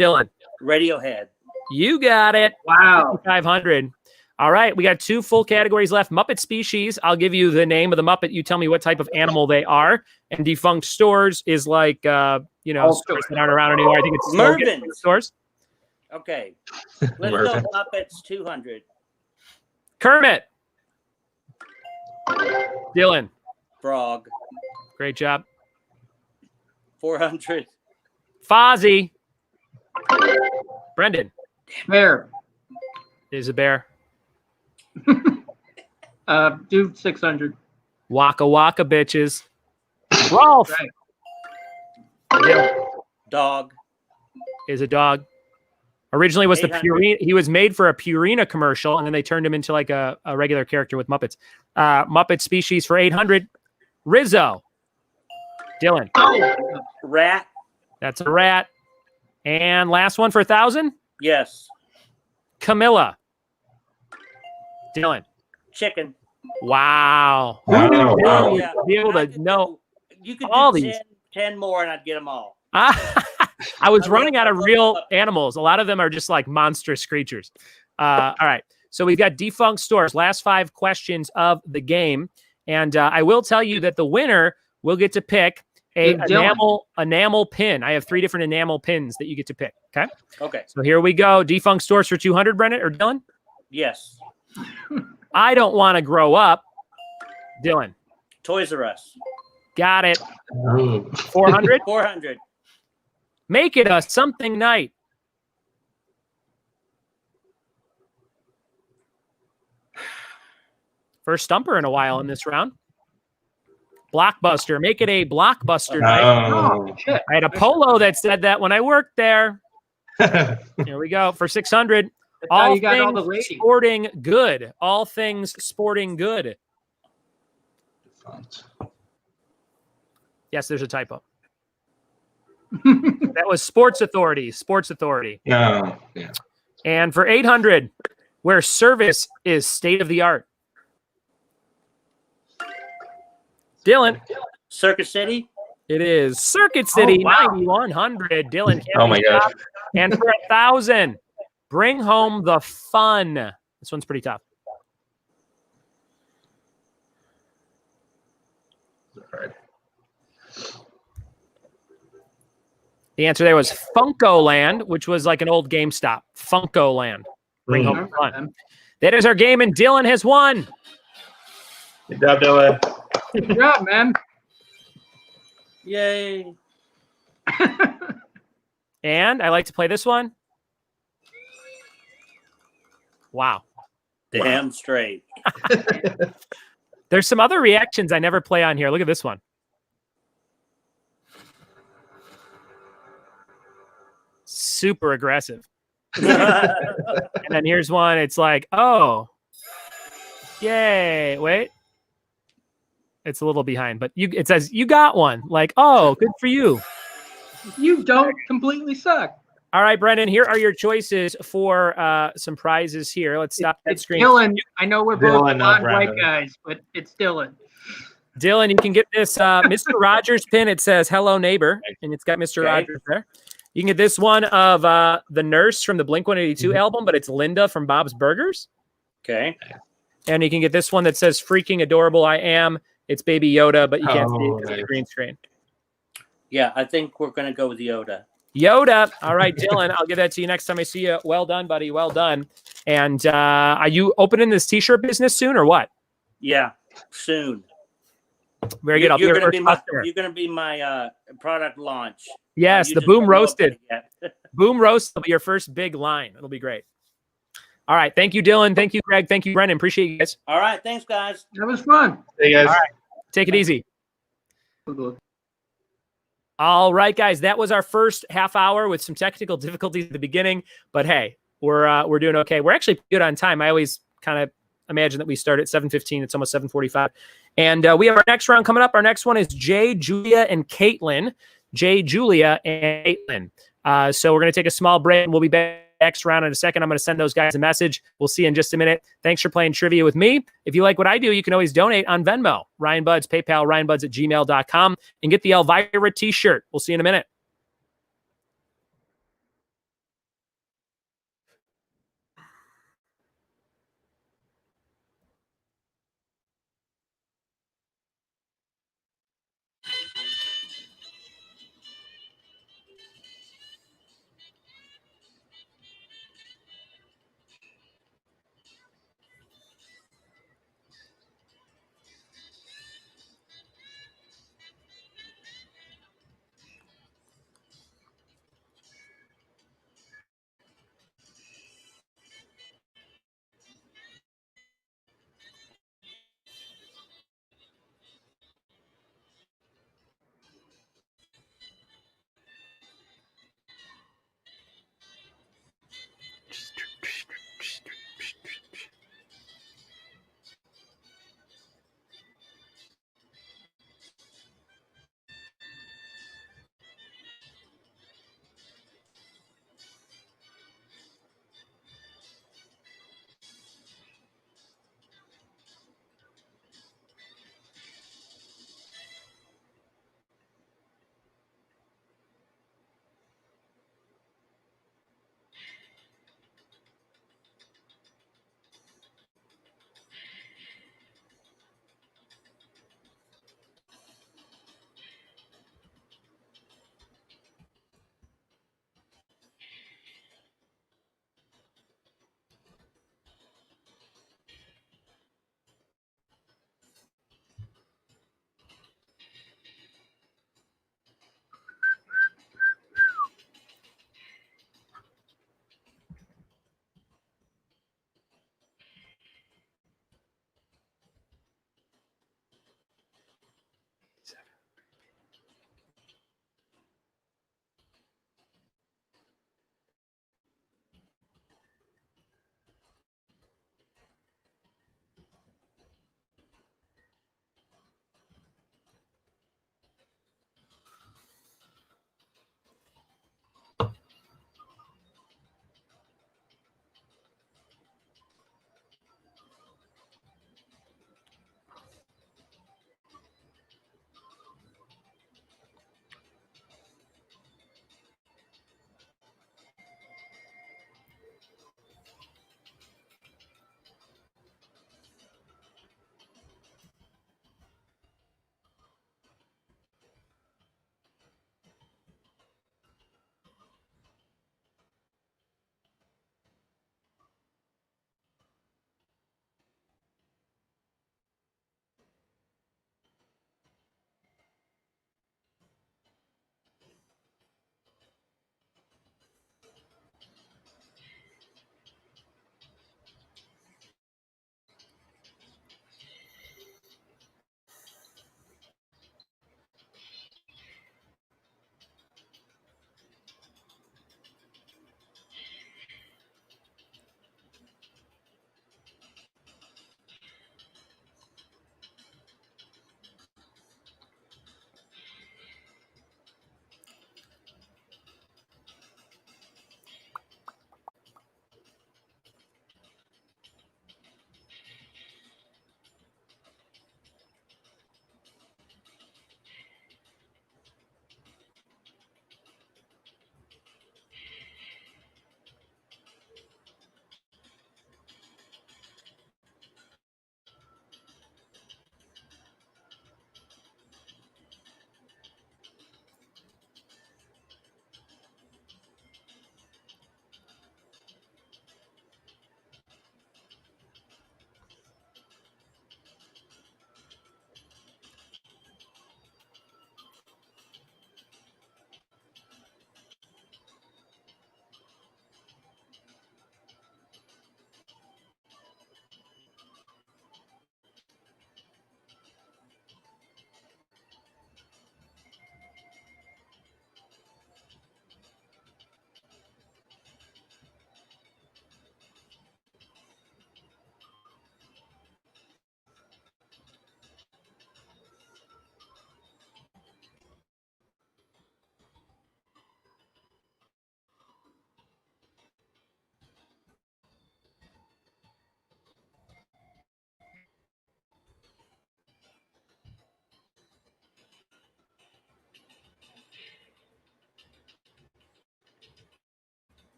Dylan. Radiohead. You got it. Wow. 500. All right. We got two full categories left. Muppet Species. I'll give you the name of the Muppet. You tell me what type of animal they are. And Defunct Stores is like, All stores that aren't around anymore. I think it's Slogans Mervyn's. Stores. Okay. Let's go Mervyn. Muppets 200. Kermit. Dylan. Frog. Great job. 400. Fozzie. Brendan. Bear. Is a bear. Do 600. Waka Waka bitches. Rolf. Right. Dylan Dog. is a dog. Originally was the 800. Purina. He was made for a Purina commercial, and then they turned him into like a regular character with Muppets. Muppet Species for 800. Rizzo. Dylan. Oh, Rat. That's a rat. And last one for 1,000. Yes. Camilla. Dylan. Chicken. Wow. Wow, Who knew wow. Dylan would Yeah, be able I to could know You could all do these? 10 more and I'd get them all. I was I running love- out of I love real Muppets. animals. A lot of them are just like monstrous creatures. All right. So we've got Defunct Stores. Last 5 questions of the game. And I will tell you that the winner will get to pick a enamel pin. I have 3 different enamel pins that you get to pick. Okay. Okay. So here we go. Defunct Stores for 200, Brennan or Dylan? Yes. I don't want to grow up. Dylan. Toys R Us. Got it. Ooh. 400. 400. Make it a something night. First stumper in a while in this round. Blockbuster. Make it a Blockbuster night. Oh. Shit. I had a polo that said that when I worked there. Here we go for 600. That's how All you got all the things ratings. sporting good. All things sporting good. Yes, there's a typo. That was Sports Authority. Sports Authority. No. Yeah. And for 800, where service is state of the art. Dylan. Circuit City. It is Circuit City, Oh, wow. 9100. Dylan. can't Oh be my gosh. stopped. And for 1,000, bring home the fun. This one's pretty tough. The answer there was Funko Land, which was like an old GameStop. Funko Land. Bring home the fun. That is our game, and Dylan has won. Good job, Dylan. Good job, man. Yay. And I like to play this one. Wow. Damn straight. There's some other reactions I never play on here. Look at this one. Super aggressive. And then here's one. It's like, oh, yay. Wait. It's a little behind, but it says you got one. Like, oh, good for you. You don't completely suck. All right, Brendan, here are your choices for some prizes here. Let's stop that It's screen. Dylan. I know we're both Dylan, not blonde white Brandon. guys, but it's Dylan. Dylan, you can get this Mr. Rogers pin. It says "Hello Neighbor," and it's got Mr. Okay. Rogers there. You can get this one of the nurse from the Blink-182 album, but it's Linda from Bob's Burgers. Okay. And you can get this one that says "Freaking Adorable I Am." It's Baby Yoda, but you can't see it Oh, because of the nice. green screen. Yeah, I think we're going to go with Yoda. Yoda. All right, Dylan, I'll give that to you next time I see you. Well done, buddy. Well done. And are you opening this T-shirt business soon or what? Yeah, soon. Very good. I'll be You're your going to first be my, customer. you're going to be my product launch. Yes, You the just Boom don't know Roasted. about it yet. Boom Roast will be your first big line. It'll be great. All right. Thank you, Dylan. Thank you, Greg. Thank you, Brendan. Appreciate you guys. All right, thanks, guys. That was fun. Hey guys. All right. Take it easy. All right, guys. That was our first half hour with some technical difficulties at the beginning, but hey, we're doing okay. We're actually good on time. I always kind of imagine that we start at 7:15. It's almost 7:45, and we have our next round coming up. Our next one is Jay, Julia, and Caitlin. Jay, Julia, and Caitlin. So we're going to take a small break, and we'll be back next round in a second. I'm going to send those guys a message. We'll see you in just a minute. Thanks for playing trivia with me. If you like what I do, you can always donate on Venmo, Ryan Buds, PayPal, ryanbuds@gmail.com, and get the Elvira t-shirt. We'll see you in a minute.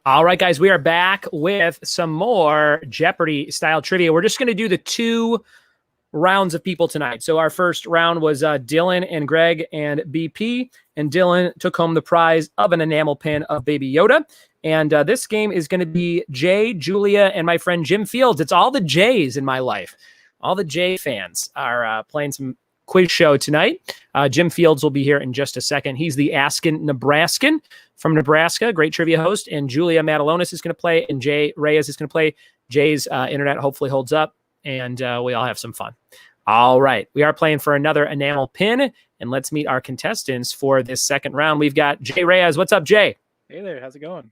All right, guys, we are back with some more Jeopardy style trivia. We're just going to do the 2 rounds of people tonight. So our first round was Dylan and Greg and BP, and Dylan took home the prize of an enamel pin of Baby Yoda. And this game is going to be Jay, Julia, and my friend Jim Fields. It's all the Jays in my life. All the Jay fans are playing some quiz show tonight. Jim Fields will be here in just a second. He's the Askin Nebraskan from Nebraska, great trivia host. And Julia Matalonis is going to play, and Jay Reyes is going to play. Jay's internet hopefully holds up, and we all have some fun. All right, we are playing for another enamel pin, and let's meet our contestants for this second round. We've got Jay Reyes. What's up, Jay? Hey there, how's it going?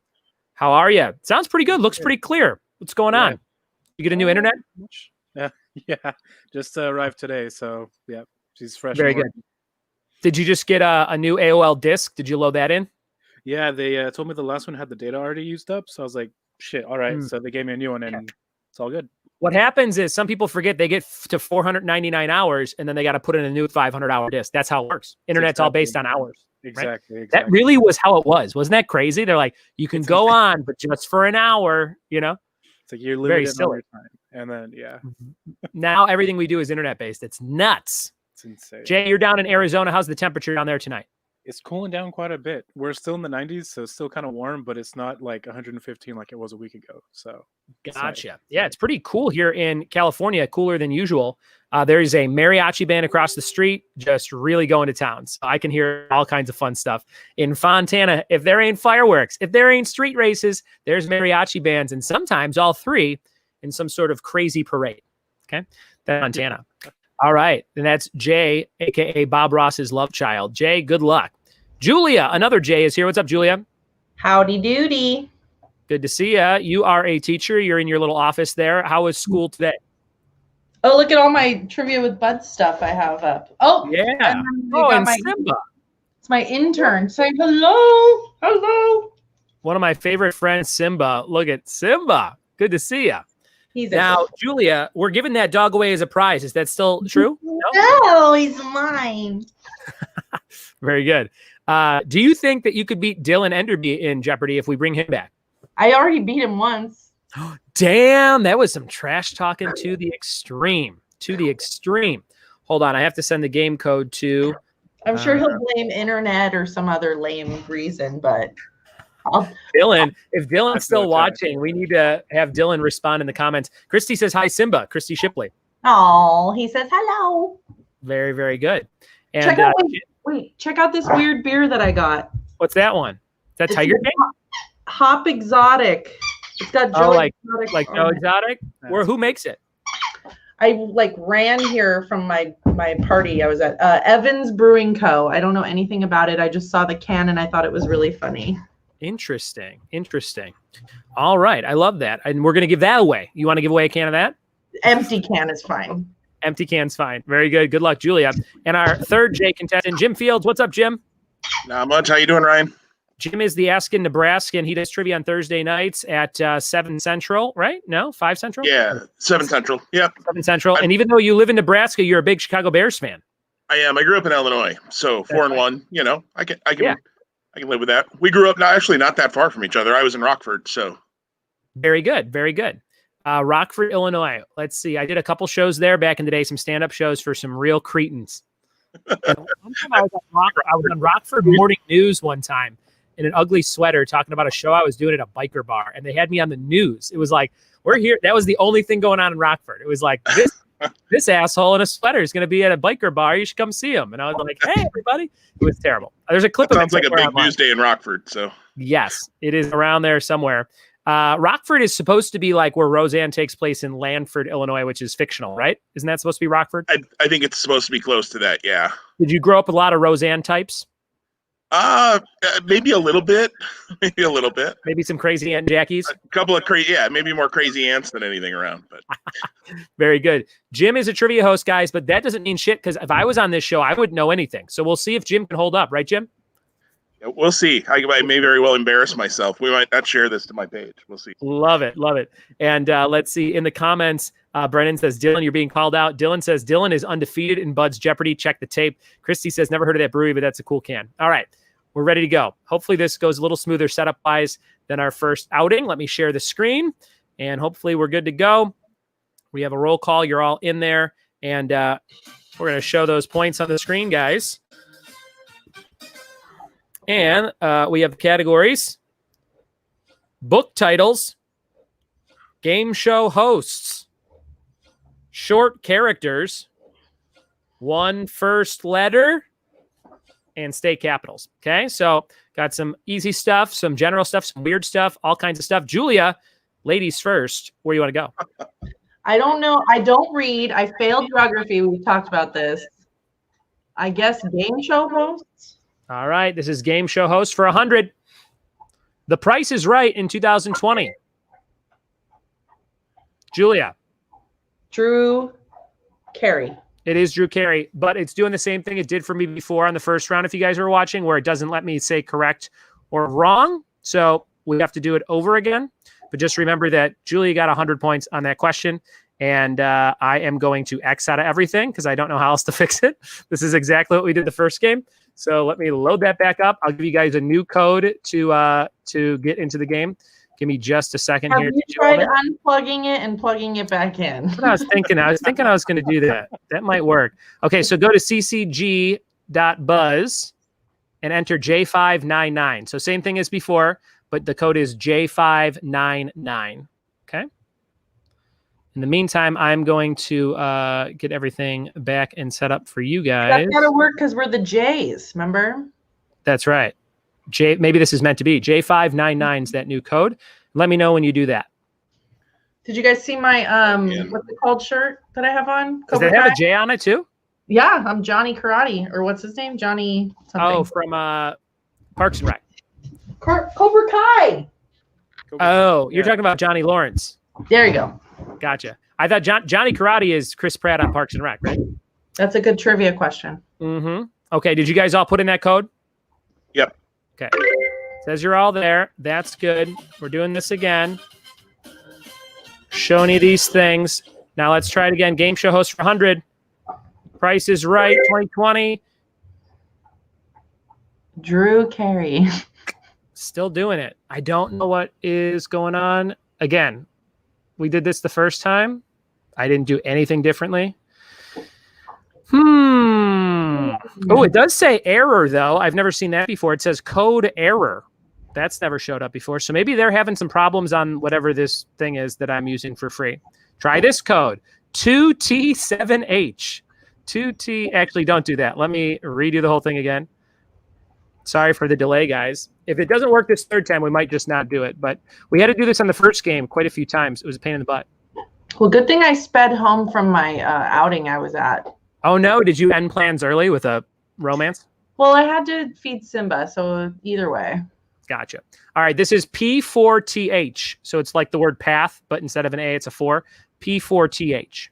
How are you? Sounds pretty good. Looks pretty clear. What's going on? You get a new internet? Yeah, just arrived today, so yeah, she's fresh. Very good. Did you just get a new AOL disk? Did you load that in? Yeah, they told me the last one had the data already used up, so I was like, shit, all right. So they gave me a new one, and it's all good. What happens is some people forget they get to 499 hours, and then they got to put in a new 500-hour disk. That's how it works. Internet's all based on hours. Exactly. That really was how it was. Wasn't that crazy? They're like, you can go on, but just for an hour, you know? It's like you're very limited silly. on your time. And then, yeah. Now everything we do is internet-based. It's nuts. It's insane. Jay, you're down in Arizona. How's the temperature down there tonight? It's cooling down quite a bit. We're still in the 90s, so it's still kind of warm, but it's not like 115 like it was a week ago. So gotcha. Nice. Yeah, it's pretty cool here in California, cooler than usual. There's a mariachi band across the street just really going to town. So I can hear all kinds of fun stuff. In Fontana, if there ain't fireworks, if there ain't street races, there's mariachi bands, and sometimes all 3 in some sort of crazy parade. Okay, that's Montana. All right, and that's Jay, a.k.a. Bob Ross's love child. Jay, good luck. Julia, another Jay is here. What's up, Julia? Howdy doody. Good to see you. You are a teacher. You're in your little office there. How was school today? Oh, look at all my Trivia with Bud stuff I have up. Oh, yeah. And Simba. It's my intern. Say hello. Hello. One of my favorite friends, Simba. Look at Simba. Good to see you. Now, Julia, we're giving that dog away as a prize. Is that still true? No, he's mine. Very good. Do you think that you could beat Dylan Enderby in Jeopardy if we bring him back? I already beat him once. Damn, that was some trash talking to the extreme. To the extreme. Hold on, I have to send the game code to... I'm sure he'll blame internet or some other lame reason, but... Dylan, if Dylan's still watching, we need to have Dylan respond in the comments. Christy says, hi, Simba. Christy Shipley. Oh, he says hello. Very, very good. And check out this weird beer that I got. What's that one? Is that Tiger King? Hop Exotic. It's got Joe Exotic. Like Joe Exotic? Who makes it? I ran here from my party I was at. Evans Brewing Co. I don't know anything about it. I just saw the can and I thought it was really funny. Interesting. All right. I love that. And we're going to give that away. You want to give away a can of that? Empty can is fine. Empty can's fine. Very good. Good luck, Julia. And our third Jay contestant, Jim Fields. What's up, Jim? Not much. How you doing, Ryan? Jim is the Askin Nebraska, and he does trivia on Thursday nights at 7 Central, right? No, 5 Central? Yeah, 7 Central. Yep. 7 Central. And even though you live in Nebraska, you're a big Chicago Bears fan. I am. I grew up in Illinois, so 4-1. You know, I can live with that. We grew up not that far from each other. I was in Rockford, so. Very good. Rockford, Illinois. Let's see. I did a couple shows there back in the day, some stand-up shows for some real cretins. One time I was on Rockford Morning News one time in an ugly sweater talking about a show I was doing at a biker bar, and they had me on the news. It was like, we're here. That was the only thing going on in Rockford. It was like, this asshole in a sweater is going to be at a biker bar. You should come see him. And I was like, hey, everybody. It was terrible. There's a clip of it. Sounds like a big news day in Rockford. So yes, it is around there somewhere. Rockford is supposed to be like where Roseanne takes place in Lanford, Illinois, which is fictional, right? Isn't that supposed to be Rockford? I think it's supposed to be close to that, yeah. Did you grow up with a lot of Roseanne types? Maybe a little bit. Maybe some crazy Aunt Jackies? A couple of maybe more crazy ants than anything around. But very good. Jim is a trivia host, guys, but that doesn't mean shit, because if I was on this show, I wouldn't know anything. So we'll see if Jim can hold up, right, Jim? We'll see. I may very well embarrass myself. We might not share this to my page. We'll see. Love it. And let's see. In the comments, Brennan says, Dylan, you're being called out. Dylan says, Dylan is undefeated in Bud's Jeopardy. Check the tape. Christy says, never heard of that brewery, but that's a cool can. All right. we're ready to go. Hopefully this goes a little smoother setup-wise than our first outing. Let me share the screen, and hopefully we're good to go. We have a roll call. You're all in there, and we're going to show those points on the screen, guys. And we have the categories: book titles, game show hosts, short characters, one first letter, and state capitals. Okay, so got some easy stuff, some general stuff, some weird stuff, all kinds of stuff. Julia, ladies first. Where you want to go? I don't know. I don't read. I failed geography. We talked about this. I guess game show hosts. All right, this is game show host for 100. The Price is Right in 2020. Julia. Drew Carey. It is Drew Carey, but it's doing the same thing it did for me before on the first round, if you guys were watching, where it doesn't let me say correct or wrong. So we have to do it over again. But just remember that Julia got 100 points on that question, and I am going to X out of everything because I don't know how else to fix it. This is exactly what we did the first game. So let me load that back up. I'll give you guys a new code to get into the game. Give me just a second here. Have you tried unplugging it and plugging it back in? That's what I was thinking. I was going to do that. That might work. Okay, so go to ccg.buzz and enter J599. So same thing as before, but the code is J599. Okay. In the meantime, I'm going to get everything back and set up for you guys. That's got to work because we're the J's, remember? That's right. Maybe this is meant to be. J599 is that new code. Let me know when you do that. Did you guys see my what's it called shirt that I have on? Does it have a J on it too? Yeah, I'm Johnny Karate, or what's his name? Johnny something. Oh, from Parks and Rec. Cobra Kai. Oh, you're talking about Johnny Lawrence. There you go. Gotcha. I thought Johnny Karate is Chris Pratt on Parks and Rec, right? That's a good trivia question. Mm-hmm. Okay, did you guys all put in that code? Yep. Okay. Says you're all there. That's good. We're doing this again. Showing you these things. Now let's try it again. Game show host for 100. Price is Right 2020. Drew Carey. Still doing it. I don't know what is going on. Again, we did this the first time. I didn't do anything differently. Oh, it does say error, though. I've never seen that before. It says code error. That's never showed up before. So maybe they're having some problems on whatever this thing is that I'm using for free. Try this code, 2T7H. 2T. Actually, don't do that. Let me redo the whole thing again. Sorry for the delay, guys. If it doesn't work this third time, we might just not do it. But we had to do this on the first game quite a few times. It was a pain in the butt. Well, good thing I sped home from my outing I was at. Oh, no. Did you end plans early with a romance? Well, I had to feed Simba, so either way. Gotcha. All right. This is P4TH. So it's like the word path, but instead of an A, it's a 4. P4TH.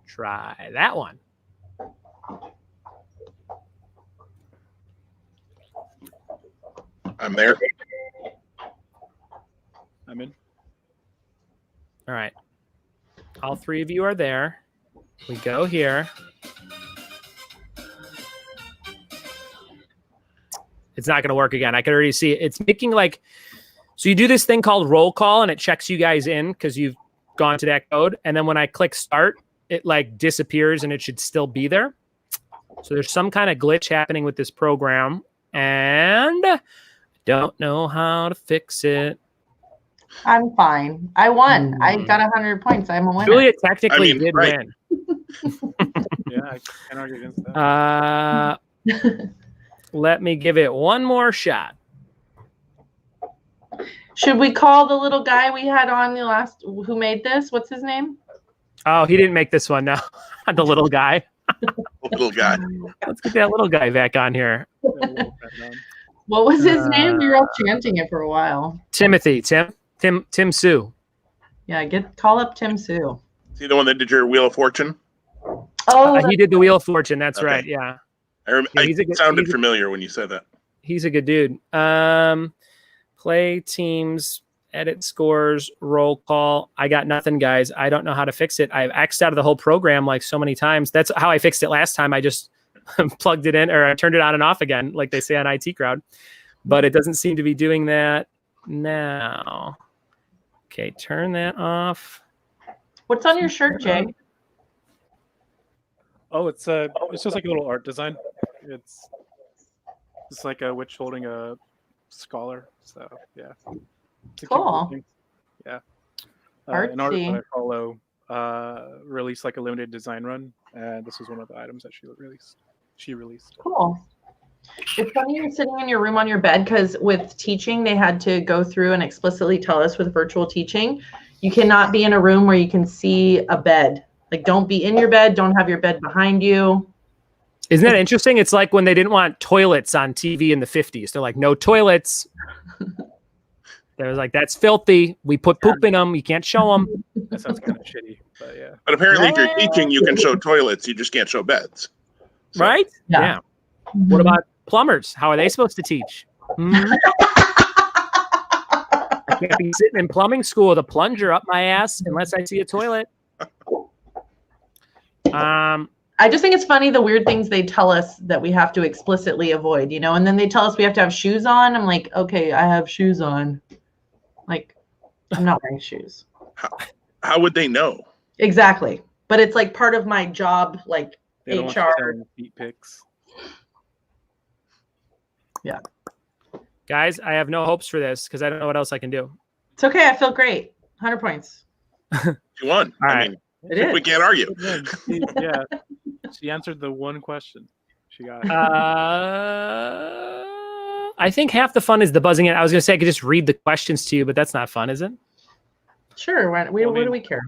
Try that one. I'm there. I'm in. All right. All three of you are there. We go here. It's not going to work again. I can already see it. It's making like, so you do this thing called roll call and it checks you guys in because you've gone to that code. And then when I click start, it like disappears and it should still be there. So there's some kind of glitch happening with this program and don't know how to fix it. I'm fine. I won. I got 100 points. I'm a winner. Julia technically did right. win. Yeah, I can't argue against that. Let me give it one more shot. Should we call the little guy we had on the last, who made this? What's his name? Oh, he didn't make this one. No, the little guy. Little guy. Let's get that little guy back on here. What was his name? We were all chanting it for a while. Timothy. Tim Sue. Yeah, call up Tim Sue. Is he the one that did your Wheel of Fortune? Oh, He did the Wheel of Fortune. That's Okay. right. Yeah. It sounded familiar when you said that. He's a good dude. Play teams, edit scores, roll call. I got nothing, guys. I don't know how to fix it. I've X'd out of the whole program like so many times. That's how I fixed it last time. I just plugged it in, or I turned it on and off again, like they say on IT Crowd. But it doesn't seem to be doing that now. Okay, turn that off. What's on your shirt, Jay? Oh, it's just like a little art design. It's like a witch holding a scholar. So yeah, it's a cute little Cool. thing. Yeah. Artsy. An artist that I follow released like a limited design run, and this was one of the items that she released. Cool. It's funny you're sitting in your room on your bed, because with teaching, they had to go through and explicitly tell us with virtual teaching, you cannot be in a room where you can see a bed. Like, don't be in your bed. Don't have your bed behind you. Isn't that interesting? It's like when they didn't want toilets on TV in the 50s. They're like, no toilets. They're like, that's filthy. We put poop in them. You can't show them. That sounds kind of shitty, but yeah. But apparently, if you're teaching, you can show toilets. You just can't show beds. So- Right? Yeah. What about plumbers? How are they supposed to teach? I can't be sitting in plumbing school with a plunger up my ass unless I see a toilet. I just think it's funny the weird things they tell us that we have to explicitly avoid, you know, and then they tell us we have to have shoes on. I'm like, okay, I have shoes on. Like, I'm not wearing shoes. How would they know? Exactly. But it's like part of my job, like They don't want you HR. sending feet pics. Yeah. Guys, I have no hopes for this because I don't know what else I can do. It's okay. I feel great. 100 points. You won. All I right. mean, It is. we can't argue. Yeah, she answered the one question she got. I think half the fun is the buzzing in. I was going to say I could just read the questions to you, but that's not fun, is it? Sure. What do we care?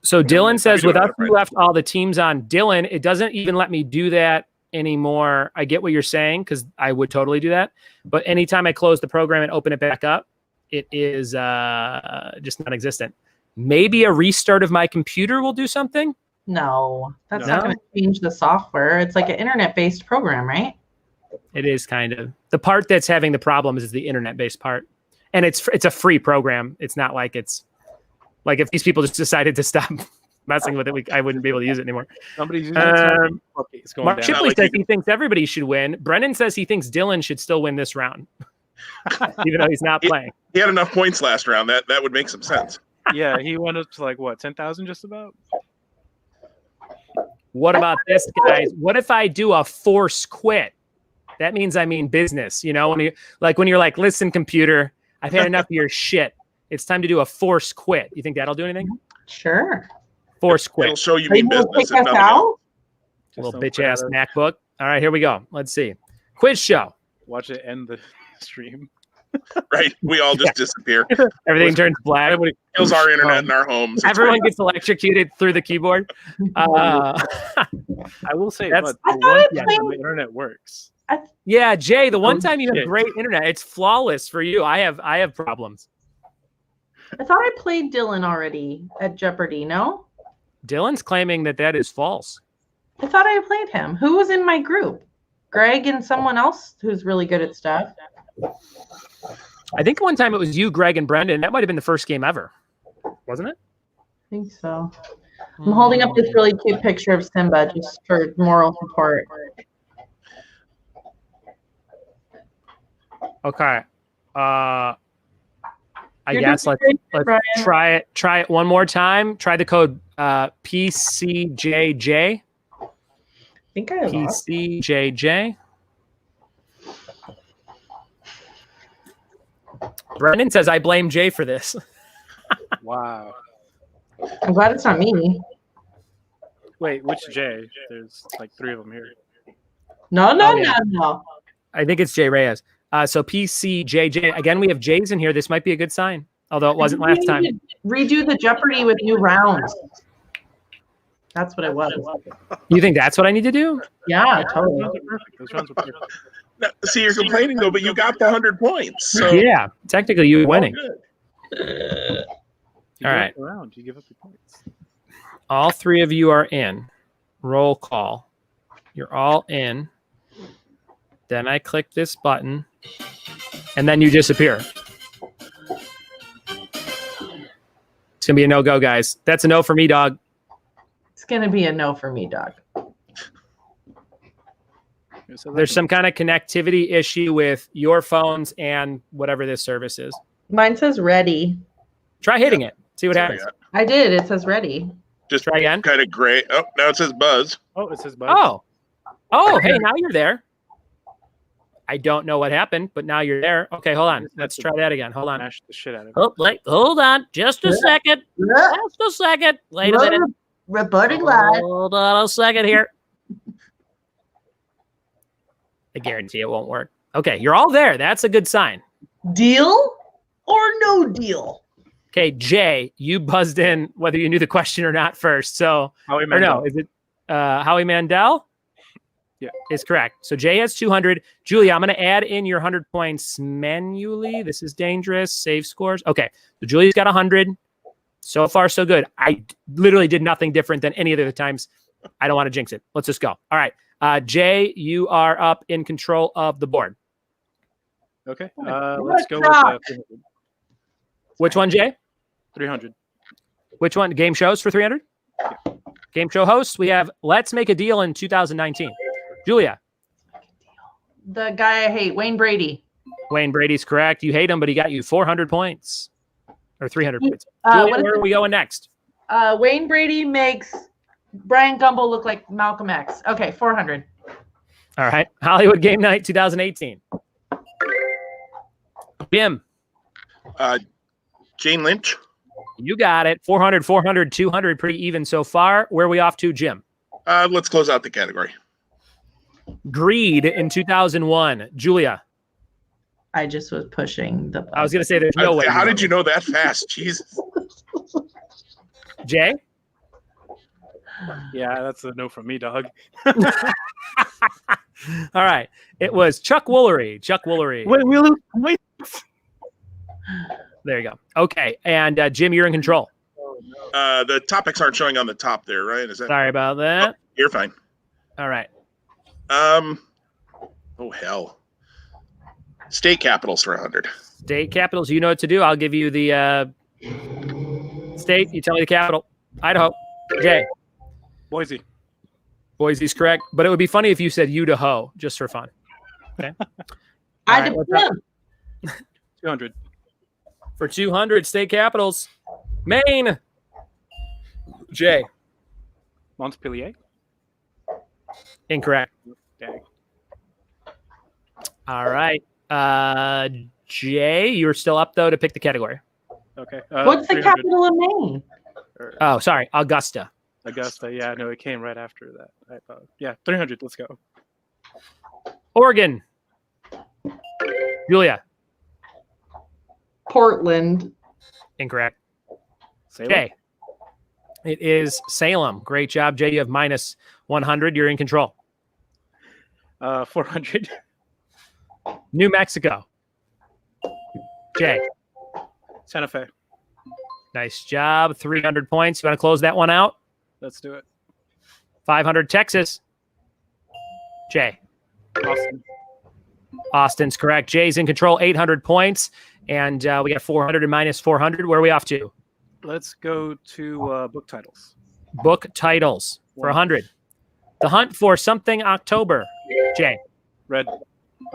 So Dylan says, do it, without right? you left all the teams on. Dylan, it doesn't even let me do that anymore. I get what you're saying because I would totally do that. But anytime I close the program and open it back up, it is just non-existent. Maybe a restart of my computer will do something. No, that's No? not going to change the software. It's like an internet-based program, right? It is kind of. The part that's having the problem is the internet-based part. And it's a free program. It's not like it's like if these people just decided to stop messing with it, I wouldn't be able to use it anymore. Somebody's using it. Okay, it's going Mark down. Shipley like says you he thinks everybody should win. Brennan says he thinks Dylan should still win this round, even though he's not playing. He had enough points last round. That would make some sense. Yeah, he went up to like what, 10,000 just about? What about this, guys? What if I do a force quit? That means I mean business. You know, when you're like, listen, computer, I've had enough of your shit. It's time to do a force quit. You think that'll do anything? Sure. Force It'll quit. show you Are you mean going to business. kick if us nothing else. out? Little don't bitch quit ass out of- MacBook. All right, here we go. Let's see. Quiz show. Watch it end the stream. Right? We all just disappear. Everything turns black. Everybody, Kills our internet in our homes. It's Everyone great. gets electrocuted through the keyboard. I will say, That's- but I the thought one I time played- the internet works. Yeah, Jay, the one Oh, time you have shit. great internet, it's flawless for you. I have problems. I thought I played Dylan already at Jeopardy, no? Dylan's claiming that is false. I thought I played him. Who was in my group? Greg and someone else who's really good at stuff. I think one time it was you, Greg, and Brendan. That might have been the first game ever, wasn't it? I think so. I'm holding up this really cute picture of Simba just for moral support. Okay. I You're guess doing let's great, Brian. try it one more time. Try the code PCJJ. I think I lost. PCJJ. Brendan says I blame Jay for this. Wow. I'm glad it's not me. Wait, which J? There's like 3 of them here. No. I think it's Jay Reyes. So PCJJ. Again, we have J's in here. This might be a good sign, although it wasn't last time. Redo the Jeopardy with new rounds. That's what it was. You think that's what I need to do? Yeah, totally. Those rounds are perfect. Those rounds are perfect. Now, see, you're complaining though, but you got the 100 points. So Yeah, technically you're winning. good. You All go right. around, you give up your points. All 3 of you are in. Roll call. You're all in. Then I click this button, and then you disappear. It's gonna be a no-go, guys. That's a no for me, dog. It's gonna be a no for me, dog. There's some kind of connectivity issue with your phones and whatever this service is. Mine says ready. Try hitting it. See what happens. I did. It says ready. Just try again. Kind of gray. Oh, now it says buzz. Oh, it says buzz. Oh, hey, now you're there. I don't know what happened, but now you're there. Okay, hold on. Let's try that again. Hold on. Mash the shit out of it. Oh, hold on. Just a second. Just a second. Wait a minute. Reporting live. Hold on a second here. I guarantee it won't work. Okay, you're all there. That's a good sign. Deal or no deal? Okay, Jay, you buzzed in whether you knew the question or not first. So, Howie Mandel. or no, is it Howie Mandel? Yeah, is correct. So Jay has 200. Julia, I'm going to add in your 100 points manually. This is dangerous. Save scores. Okay, so Julia's got 100. So far, so good. I literally did nothing different than any other times. I don't want to jinx it. Let's just go. All right. Jay, you are up in control of the board. Okay. Let's go with 300. Which one, Jay? 300. Which one? Game shows for 300? Yeah. Game show hosts. We have Let's Make a Deal in 2019. Julia. The guy I hate, Wayne Brady. Wayne Brady's correct. You hate him, but he got you 400 points. Or 300 points. Julia, where are we going next? Wayne Brady makes Brian Gumbel look like Malcolm X. Okay, 400. All right. Hollywood Game Night 2018. Jim. Jane Lynch. You got it. 400, 400, 200. Pretty even so far. Where are we off to, Jim? Let's close out the category. Greed in 2001. Julia. I just was pushing the button. I was going to say there's no way. How did you know that fast? Jesus. Jay? Yeah, that's a no from me, dog. All right. It was Chuck Woolery. Chuck Woolery. Wait. There you go. Okay. And Jim, you're in control. The topics aren't showing on the top there, right? Is that? Sorry about that. Oh, you're fine. All right. Oh hell. State capitals for 100. State capitals. You know what to do. I'll give you the state. You tell me the capital. Idaho. Jay. Boise. Boise's correct. But it would be funny if you said Idaho just for fun. Okay. Idaho. 200. For 200 state capitals. Maine. Jay. Montpellier. Incorrect. Dang. All right. Jay, you're still up though to pick the category. Okay. What's the 300. capital of Maine? Oh, sorry. Augusta. Augusta. Yeah, no, it came right after that. I thought. Yeah, 300. Let's go. Oregon. Julia. Portland. Incorrect. Salem? Jay. It is Salem. Great job, Jay. You have minus 100. You're in control. 400. New Mexico. Jay. Santa Fe. Nice job. 300 points. You want to close that one out? Let's do it. 500 Texas. Jay. Austin. Austin's correct. Jay's in control. 800 points. And we got 400 and minus 400. Where are we off to? Let's go to book titles. Book titles for 100. The Hunt for Something October. Jay. Red.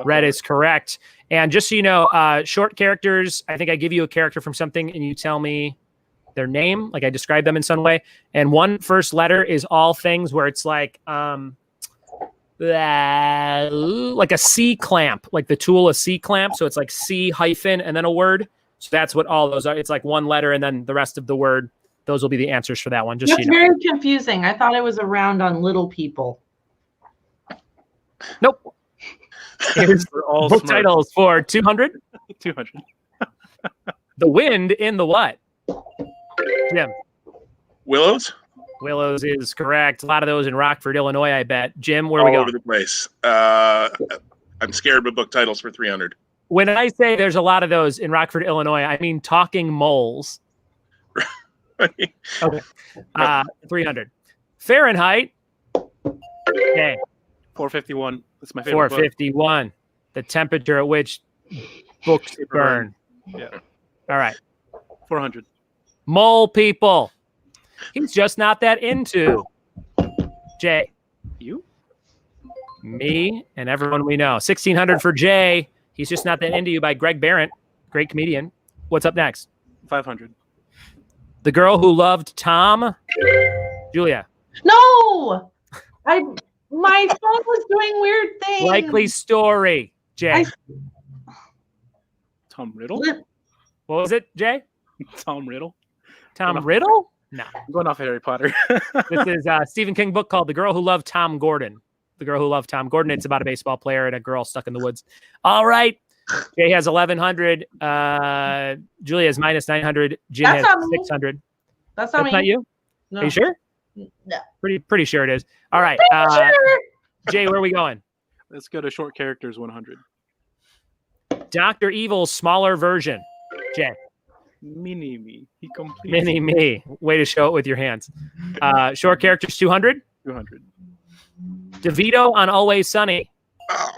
Red is correct. And just so you know, short characters, I think I give you a character from something and you tell me their name, like I describe them in some way. And one first letter is all things where it's like a C clamp, like the tool, a C clamp. So it's like C hyphen and then a word. So that's what all those are. It's like one letter and then the rest of the word. Those will be the answers for that one. Just That's so you know. very confusing. I thought it was around on little people. Nope. Here's all book smart. titles for 200. 200. The Wind in the what? Jim. Willows. Willows is correct. A lot of those in Rockford, Illinois, I bet. Jim, where All we go? over the place. I'm scared with book titles for 300. When I say there's a lot of those in Rockford, Illinois, I mean talking moles. Okay. 300. Fahrenheit. Okay. 451. That's my favorite. 451. The temperature at which books burn. Yeah. All right. 400. Mole people. He's just not that into. Jay. You? Me and everyone we know. 1,600 for Jay. He's Just Not That Into You by Greg Barrett. Great comedian. What's up next? 500. The Girl Who Loved Tom. Julia. No, my phone was doing weird things. Likely Story. Jay. Tom Riddle? What was it, Jay? Tom Riddle? Tom Riddle? No. I'm going off of Harry Potter. This is a Stephen King book called The Girl Who Loved Tom Gordon. The Girl Who Loved Tom Gordon. It's about a baseball player and a girl stuck in the woods. All right. Jay has 1,100. Julia has minus 900. Jim That's has not me. 600. That's not That's me. not you? No. Are you sure? No. Pretty sure it is. All right. Sure. Jay, where are we going? Let's go to short characters 100. Dr. Evil's smaller version. Jay. Mini me. He completes Mini me. Way to show it with your hands. Short characters 200. 200. DeVito on Always Sunny. Oh.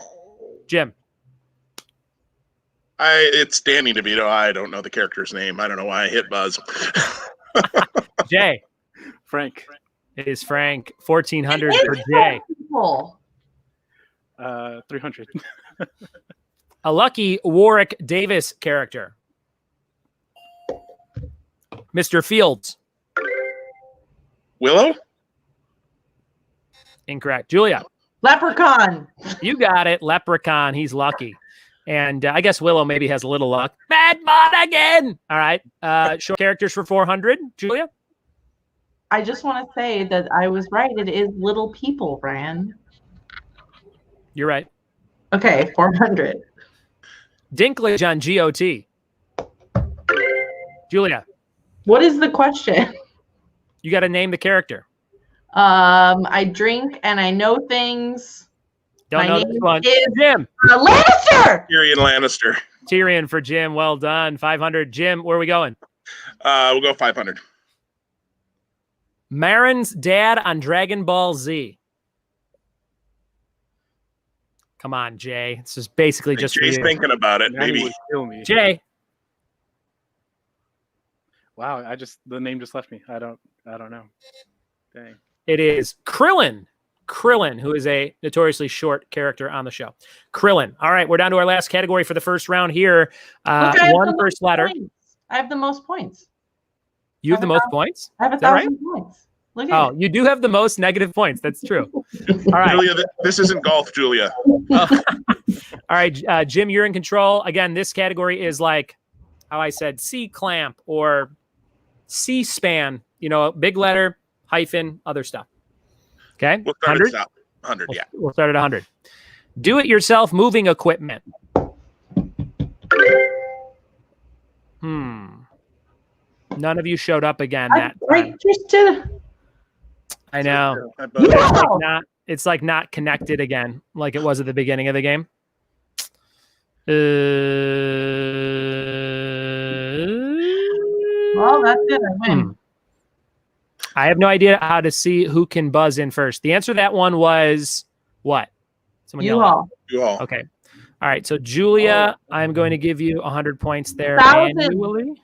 Jim. It's Danny DeVito. I don't know the character's name. I don't know why I hit buzz. Jay. Frank. It is Frank. 1,400 It for is Jay. people. 300. A lucky Warwick Davis character. Mr. Fields. Willow? Incorrect. Julia. Leprechaun. You got it. Leprechaun. He's lucky. And I guess Willow maybe has a little luck. Bad mod again. All right. Short characters for 400. Julia. I just want to say that I was right. It is Little People, Ryan. You're right. Okay, 400. Dinklage on GOT. Julia. What is the question? You got to name the character. I drink and I know things. Don't My know name this one. is- Jim. Lannister! Tyrion Lannister. Tyrion for Jim. Well done. 500. Jim, where are we going? We'll go 500. Marin's dad on Dragon Ball Z. Come on, Jay. This is basically just for Jay's you. thinking about it. Now he Maybe. would kill me. Jay. Wow, the name just left me. I don't know. Dang. It is Krillin. Krillin, who is a notoriously short character on the show. Krillin. All right, we're down to our last category for the first round here. Look, I have One the first most letter. points. I have the most points. You have the most points? I have Is that 1,000 points. Look at Oh, it. you do have the most negative points. That's true. All right. Julia, this isn't golf, Julia. All right, Jim, you're in control. Again, this category is like how I said C-clamp or C-span, big letter, hyphen, other stuff. Okay? We'll start 100? at stop. 100, yeah. We'll start at 100. Do-it-yourself moving equipment. None of you showed up again that time. I know. Yeah. It's like not connected again, like it was at the beginning of the game. Well, that's it. I win. I have no idea how to see who can buzz in first. The answer to that one was what? Someone You yell out. all. You all. Okay. All right. So Julia, I'm going to give you 100 points there 1,000. annually.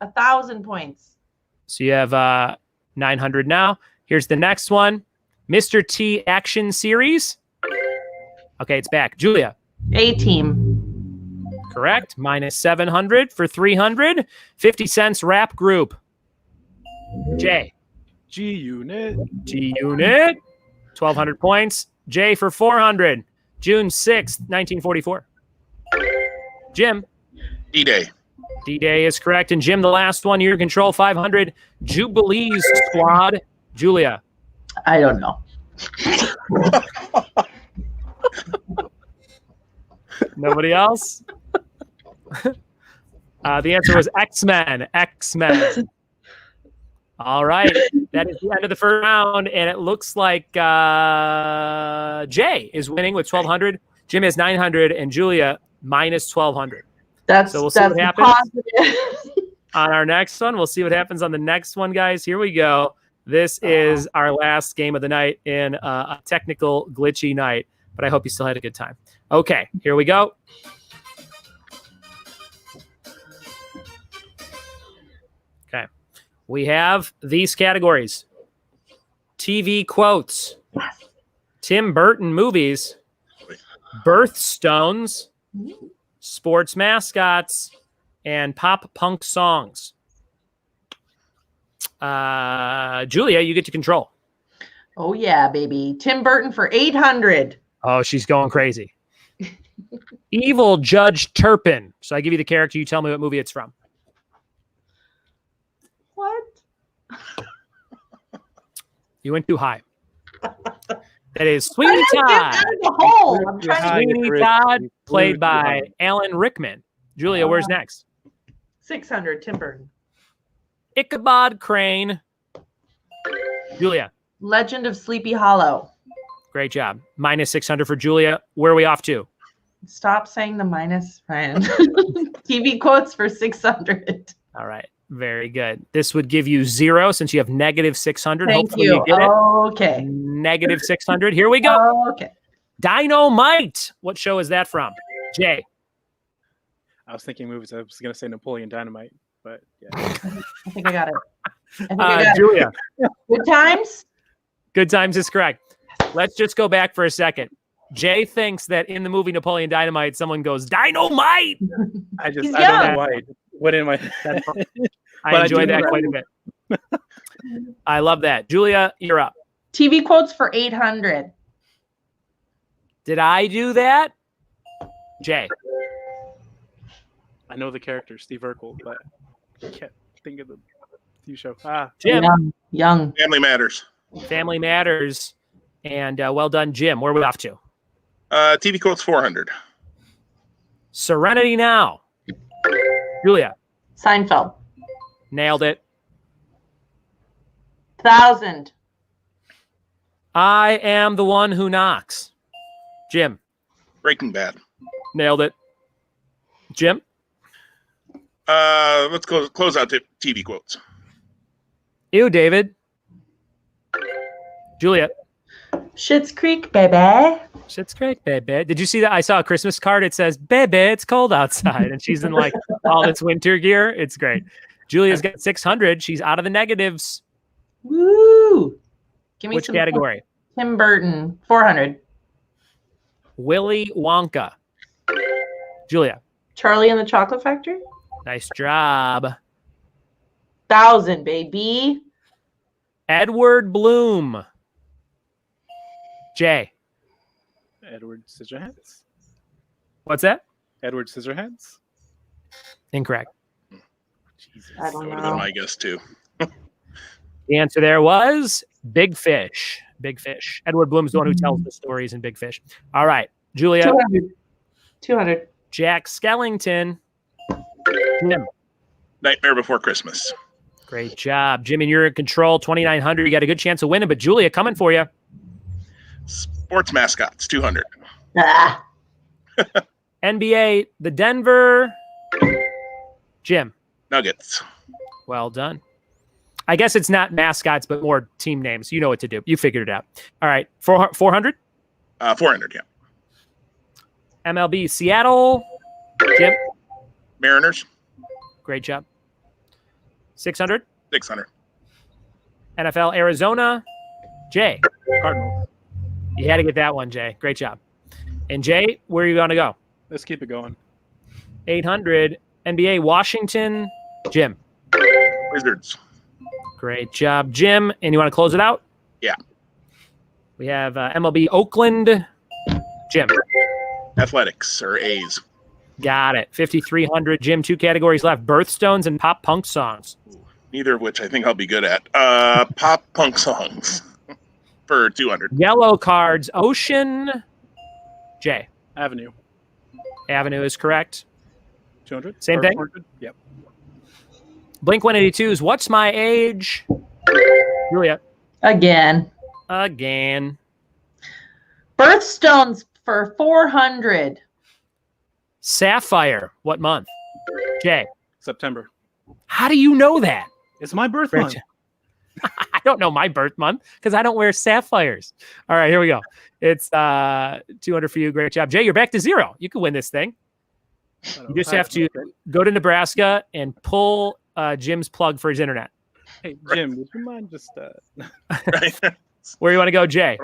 1,000 points. So you have 900 now. Here's the next one. Mr. T Action Series. Okay, it's back. Julia. A-team. Correct. Minus 700 for 300. 50 cents rap group. Jay. G-Unit. G-Unit. 1,200 points. Jay for 400. June 6th, 1944. Jim. D-Day. D-Day is correct. And Jim, the last one, your control, 500. Jubilees Squad. Julia. I don't know. Nobody else? The answer was X-Men. X-Men. All right. That is the end of the first round, and it looks like Jay is winning with 1,200. Jim has 900, and Julia minus 1,200. So we'll see what happens on our next one. We'll see what happens on the next one, guys. Here we go. This is our last game of the night in a technical glitchy night, but I hope you still had a good time. Okay, here we go. Okay. We have these categories. TV quotes, Tim Burton movies, birthstones, sports mascots, and pop punk songs. Julia, you get to control. Oh yeah, baby. Tim Burton for 800. Oh, she's going crazy. Evil Judge Turpin. So I give you the character. You tell me what movie it's from. What? You went too high. It is Sweeney Todd. Sweeney Todd, played by Alan Rickman. Julia, where's next? 600. Tim Burton. Ichabod Crane. Julia. Legend of Sleepy Hollow. Great job. Minus 600 for Julia. Where are we off to? Stop saying the minus, Ryan. TV quotes for 600. All right. Very good. This would give you 0 since you have negative 600. Thank Hopefully you. get it. Okay. Negative 600. Here we go. Okay. Dynamite. What show is that from? Jay. I was thinking movies. I was going to say Napoleon Dynamite, but yeah. I think I got it. I think I got Julia. it. Good Times? Good Times is correct. Let's just go back for a second. Jay thinks that in the movie Napoleon Dynamite, someone goes, Dynamite! I He's don't young. know why. What in my head? I enjoy that quite a bit. I love that. Julia, you're up. TV quotes for 800. Did I do that? Jay. I know the character, Steve Urkel, but I can't think of the TV show. Jim. Young. Family Matters. Family Matters. And well done, Jim. Where are we off to? TV quotes 400. Serenity Now. Julia. Seinfeld. Nailed it. 1,000. I Am the One Who Knocks. Jim. Breaking Bad. Nailed it. Jim. Let's go close out to TV quotes. Ew, David. Julia. Schitt's Creek, baby. Shit's great, baby. Did you see that? I saw a Christmas card. It says, baby, it's cold outside. And she's in like all this winter gear. It's great. Julia's got 600. She's out of the negatives. Woo! Give me Which some category? Tim Burton, 400. Willy Wonka. Julia. Charlie and the Chocolate Factory, Nice job. 1,000, baby. Edward Bloom. Jay. Edward Scissorhands. What's that? Edward Scissorhands. Incorrect. Jesus. I don't That would have been know. my guess too. The answer there was Big Fish. Big Fish. Edward Bloom's the one who tells the stories in Big Fish. All right. Julia. 200. 200. Jack Skellington. Jim. Nightmare Before Christmas. Great job. Jim, and you're in control. 2,900. You got a good chance of winning, but Julia coming for you. Sports mascots 200. Ah. NBA, the Denver. Jim. Nuggets. Well done. I guess it's not mascots, but more team names. You know what to do. You figured it out. All right. 400? 400, yeah. MLB, Seattle. Jim. Mariners. Great job. 600? 600. NFL, Arizona. Jay. Cardinals. You had to get that one, Jay. Great job. And Jay, where are you going to go? Let's keep it going. 800. NBA, Washington. Jim. Wizards. Great job, Jim. And you want to close it out? Yeah. We have MLB, Oakland. Jim. Athletics or A's. Got it. 5,300. Jim, 2 categories left. Birthstones and pop punk songs. Neither of which I think I'll be good at. Pop punk songs for 200. Yellow cards, Ocean. Jay. Avenue. Avenue is correct. 200. Same Or thing? 400? Yep. Blink 182's What's My Age? Julia. Again. Again. Birthstones for 400. Sapphire. What month? Jay. September. How do you know that? It's my birth Rich. month. I don't know my birth month because I don't wear sapphires. All right, here we go. It's 200 for you. Great job. Jay, you're back to 0. You can win this thing. You just have to go to Nebraska and pull Jim's plug for his internet. Hey, Jim, would you mind just Right? Where you want to go, Jay?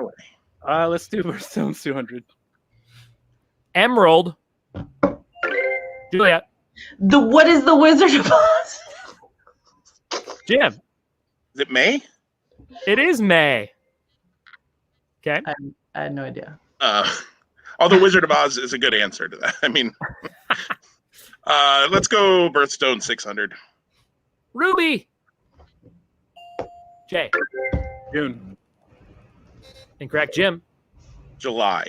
let's do Birthstones 200. Emerald. Julia. What is the Wizard of Oz? Jim. Is it May? It is May. Okay. I had no idea. Although Wizard of Oz is a good answer to that. I mean, let's go Birthstone 600. Ruby. Jay. June. Incorrect. Jim. July.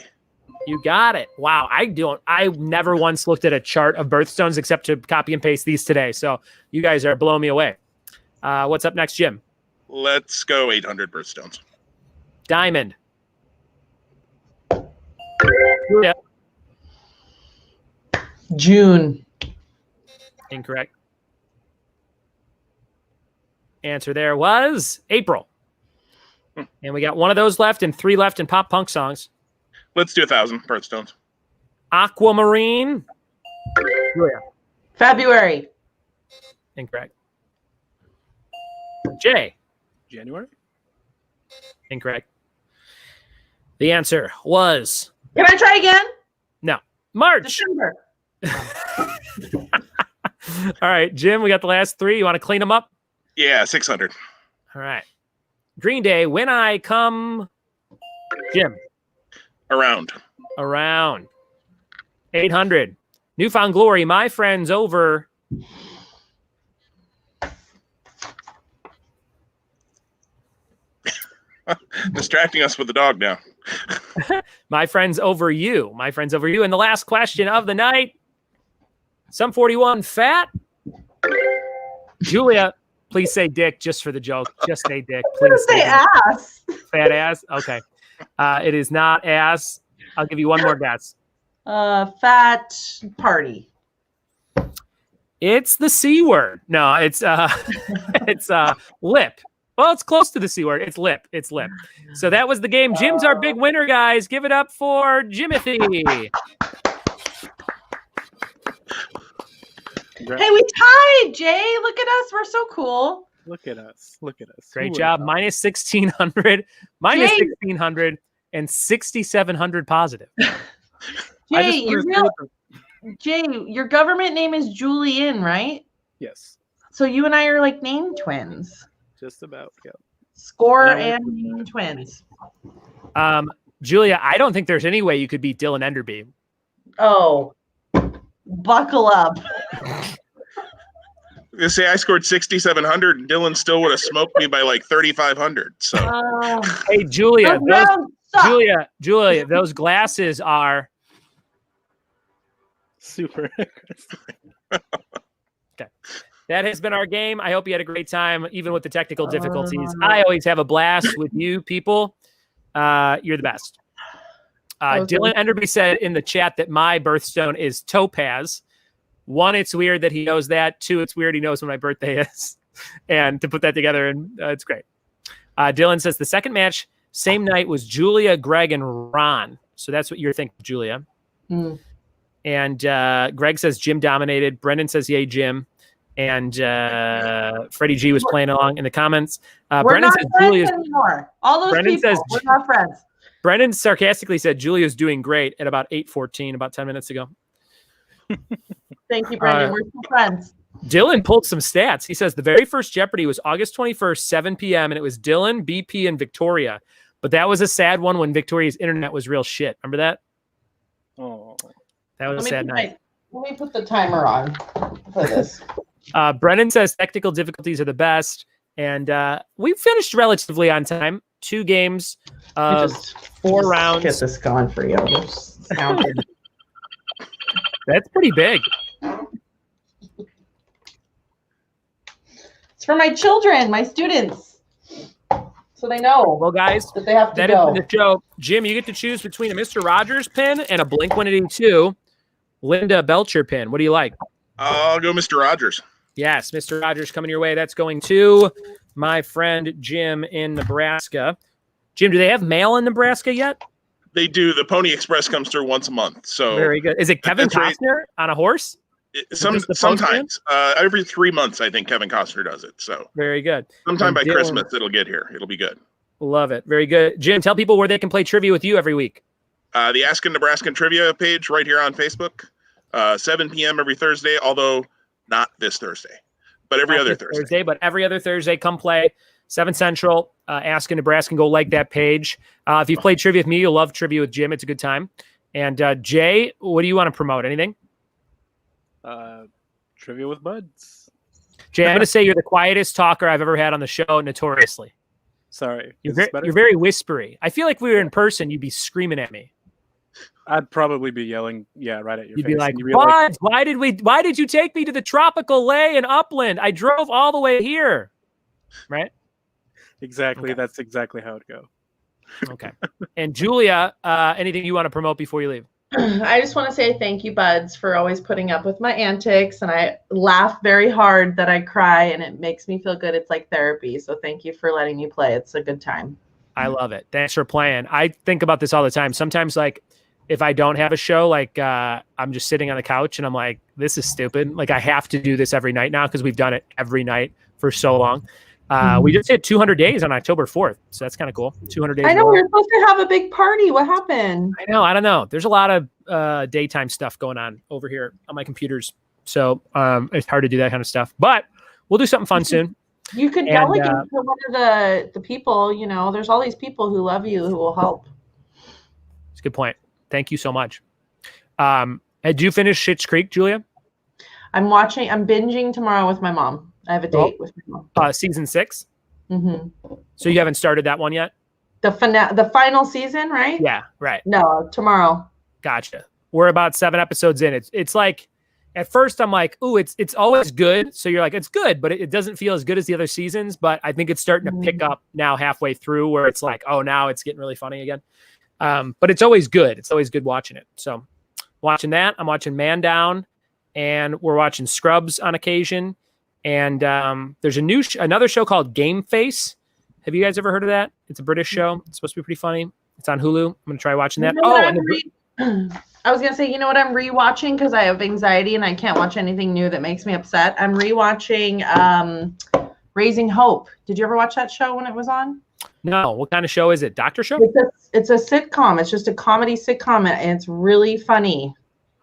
You got it. Wow. I never once looked at a chart of birthstones except to copy and paste these today. So you guys are blowing me away. What's up next, Jim? Let's go 800 Birthstones. Diamond. Yeah. June. Incorrect. Answer there was April. And we got one of those left and 3 left in pop punk songs. Let's do 1,000 Birthstones. Aquamarine. Julia. February. Incorrect. Jay. January. Incorrect. The answer was Can I try again? no. March. December. All right, Jim, we got the last 3. You want to clean them up? Yeah, 600. All right. Green Day, When I Come. Jim. Around. 800. Newfound Glory, My Friends Over. Distracting us with the dog now. My Friends Over You. My Friends Over You. And the last question of the night. Sum 41, Fat. Julia, please say dick just for the joke. Just say dick. Please Say dick. ass. Fat ass? Okay. It is not ass. I'll give you one more guess. Fat party. It's the C word. No, it's it's lip. Well, it's close to the C word. It's lip. It's lip. So that was the game. Jim's our big winner, guys. Give it up for Jimothy. Hey, we tied, Jay. Look at us. We're so cool. Look at us. Look at us. Great Who job. would've thought? Minus 1,600. Minus Jay. 1,600 and 6,700 positive. I Jay, just your wanna say that- Jay, your government name is Julian, right? Yes, So you and I are like name twins. just about. Yeah. Score And I and name twins. Julia, I don't think there's any way you could beat Dylan Enderby. Oh, buckle up. You say I scored 6,700 and Dylan still would have smoked me by like 3,500. So Hey, Julia, Those rounds suck. Julia, those glasses are Super. okay. That has been our game. I hope you had a great time, even with the technical difficulties. I always have a blast with you people. You're the best. Dylan Enderby said in the chat that my birthstone is topaz. 1, it's weird that he knows that. 2, it's weird he knows when my birthday is. And to put that together, and it's great. Dylan says the second match, same night, was Julia, Greg, and Ron. So that's what you're thinking, Julia. Mm. And Greg says Jim dominated. Brendan says, yay, Jim. And Freddie G was playing along in the comments. We're Brendan not says friends Julia's. anymore. All those Brendan people, says- we're not friends. Brendan sarcastically said Julia's doing great at about 8:14, about 10 minutes ago. Thank you, Brendan. We're still friends. Dylan pulled some stats. He says the very first Jeopardy was August 21st, 7 p.m., and it was Dylan, BP, and Victoria. But that was a sad one when Victoria's internet was real shit. Remember that? Oh. That was a sad night. Let me put the timer on for this. Brennan says technical difficulties are the best. And we finished relatively on time. 2 games of 4 rounds. Get this going for you. That's pretty big. It's for my children, my students, so they know Well, guys, that they have to that has go. been the show. Jim, you get to choose between a Mr. Rogers pin and a Blink-182 Linda Belcher pin. What do you like? I'll go Mr. Rogers. Yes, Mr. Rogers coming your way. That's going to my friend Jim in Nebraska. Jim, do they have mail in Nebraska yet? They do. The Pony Express comes through once a month. So Very good. Is it Kevin That's right. Costner on a horse? Just the postman? Sometimes every 3 months, I think Kevin Costner does it. So Very good. sometime by And Dylan- Christmas, it'll get here. It'll be good. Love it. Very good. Jim, tell people where they can play trivia with you every week. The Asking Nebraskan Trivia page right here on Facebook, 7 p.m. every Thursday, although not this Thursday, but every other Thursday. But every other Thursday, come play 7 Central. Asking Nebraskan, go like that page. If you've played trivia with me, you'll love trivia with Jim. It's a good time. And Jay, what do you want to promote? Anything? Trivia with Buds. Jay, I'm going to say you're the quietest talker I've ever had on the show, notoriously. Sorry. You're very whispery. I feel like if we were in person, you'd be screaming at me. I'd probably be yelling, right at your You'd face. be like, Buds, like, why did you take me to the tropical lay in Upland? I drove all the way here. Right? Exactly. Okay. That's exactly how it go. Okay. And Julia, anything you want to promote before you leave? I just want to say thank you, Buds, for always putting up with my antics. And I laugh very hard that I cry, and it makes me feel good. It's like therapy. So thank you for letting me play. It's a good time. I love it. Thanks for playing. I think about this all the time. Sometimes, like, if I don't have a show, like I'm just sitting on the couch and I'm like, this is stupid. Like, I have to do this every night now because we've done it every night for so long. We just hit 200 days on October 4th. So that's kind of cool. 200 days. I know we were supposed to have a big party. What happened? I know. I don't know. There's a lot of daytime stuff going on over here on my computers. So it's hard to do that kind of stuff. But we'll do something fun soon. You could delegate to one of the people. You know, there's all these people who love you who will help. It's a good point. Thank you so much. Had you finished Schitt's Creek, Julia? I'm binging tomorrow with my mom. I have a date with my mom. Season 6? Mm-hmm. So you haven't started that one yet? The final season, right? Yeah, right. No, tomorrow. Gotcha. We're about 7 episodes in. It's like, at first I'm like, ooh, it's always good. So you're like, it's good, but it doesn't feel as good as the other seasons. But I think it's starting to pick up now halfway through where it's like, oh, now it's getting really funny again. But it's always good. It's always good watching it. So watching that. I'm watching Man Down, and we're watching Scrubs on occasion. And there's another show called Game Face. Have you guys ever heard of that? It's a British show. It's supposed to be pretty funny. It's on Hulu. I'm going to try watching that. I was going to say, you know what I'm rewatching because I have anxiety and I can't watch anything new that makes me upset. I'm rewatching Raising Hope. Did you ever watch that show when it was on? No. What kind of show is it? Doctor show? It's a sitcom. It's just a comedy sitcom, and it's really funny.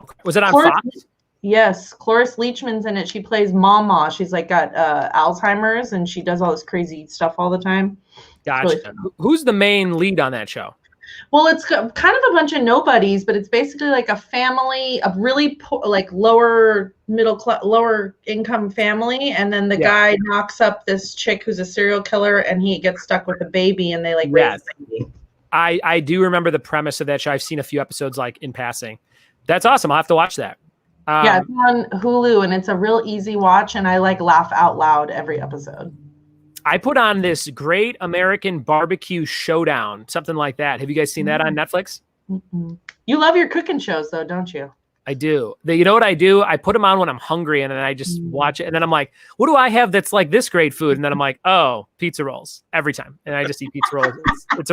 Okay. Was it on Fox? Yes, Cloris Leachman's in it. She plays Mama. She's like got Alzheimer's, and she does all this crazy stuff all the time. Gotcha. Really Who's the main lead on that show? Well, it's kind of a bunch of nobodies, but it's basically like a family, a really like lower income family, and then the guy knocks up this chick who's a serial killer, and he gets stuck with a baby, and they like raise the baby. I do remember the premise of that show. I've seen a few episodes like in passing. That's awesome. I'll have to watch that. Yeah, it's on Hulu, and it's a real easy watch, and I like laugh out loud every episode. I put on this Great American Barbecue Showdown, something like that. Have you guys seen that on Netflix? Mm-mm. You love your cooking shows, though, don't you? I do. You know what I do? I put them on when I'm hungry, and then I just watch it, and then I'm like, what do I have that's like this great food? And then I'm like, oh, pizza rolls every time, and I just eat pizza rolls. It's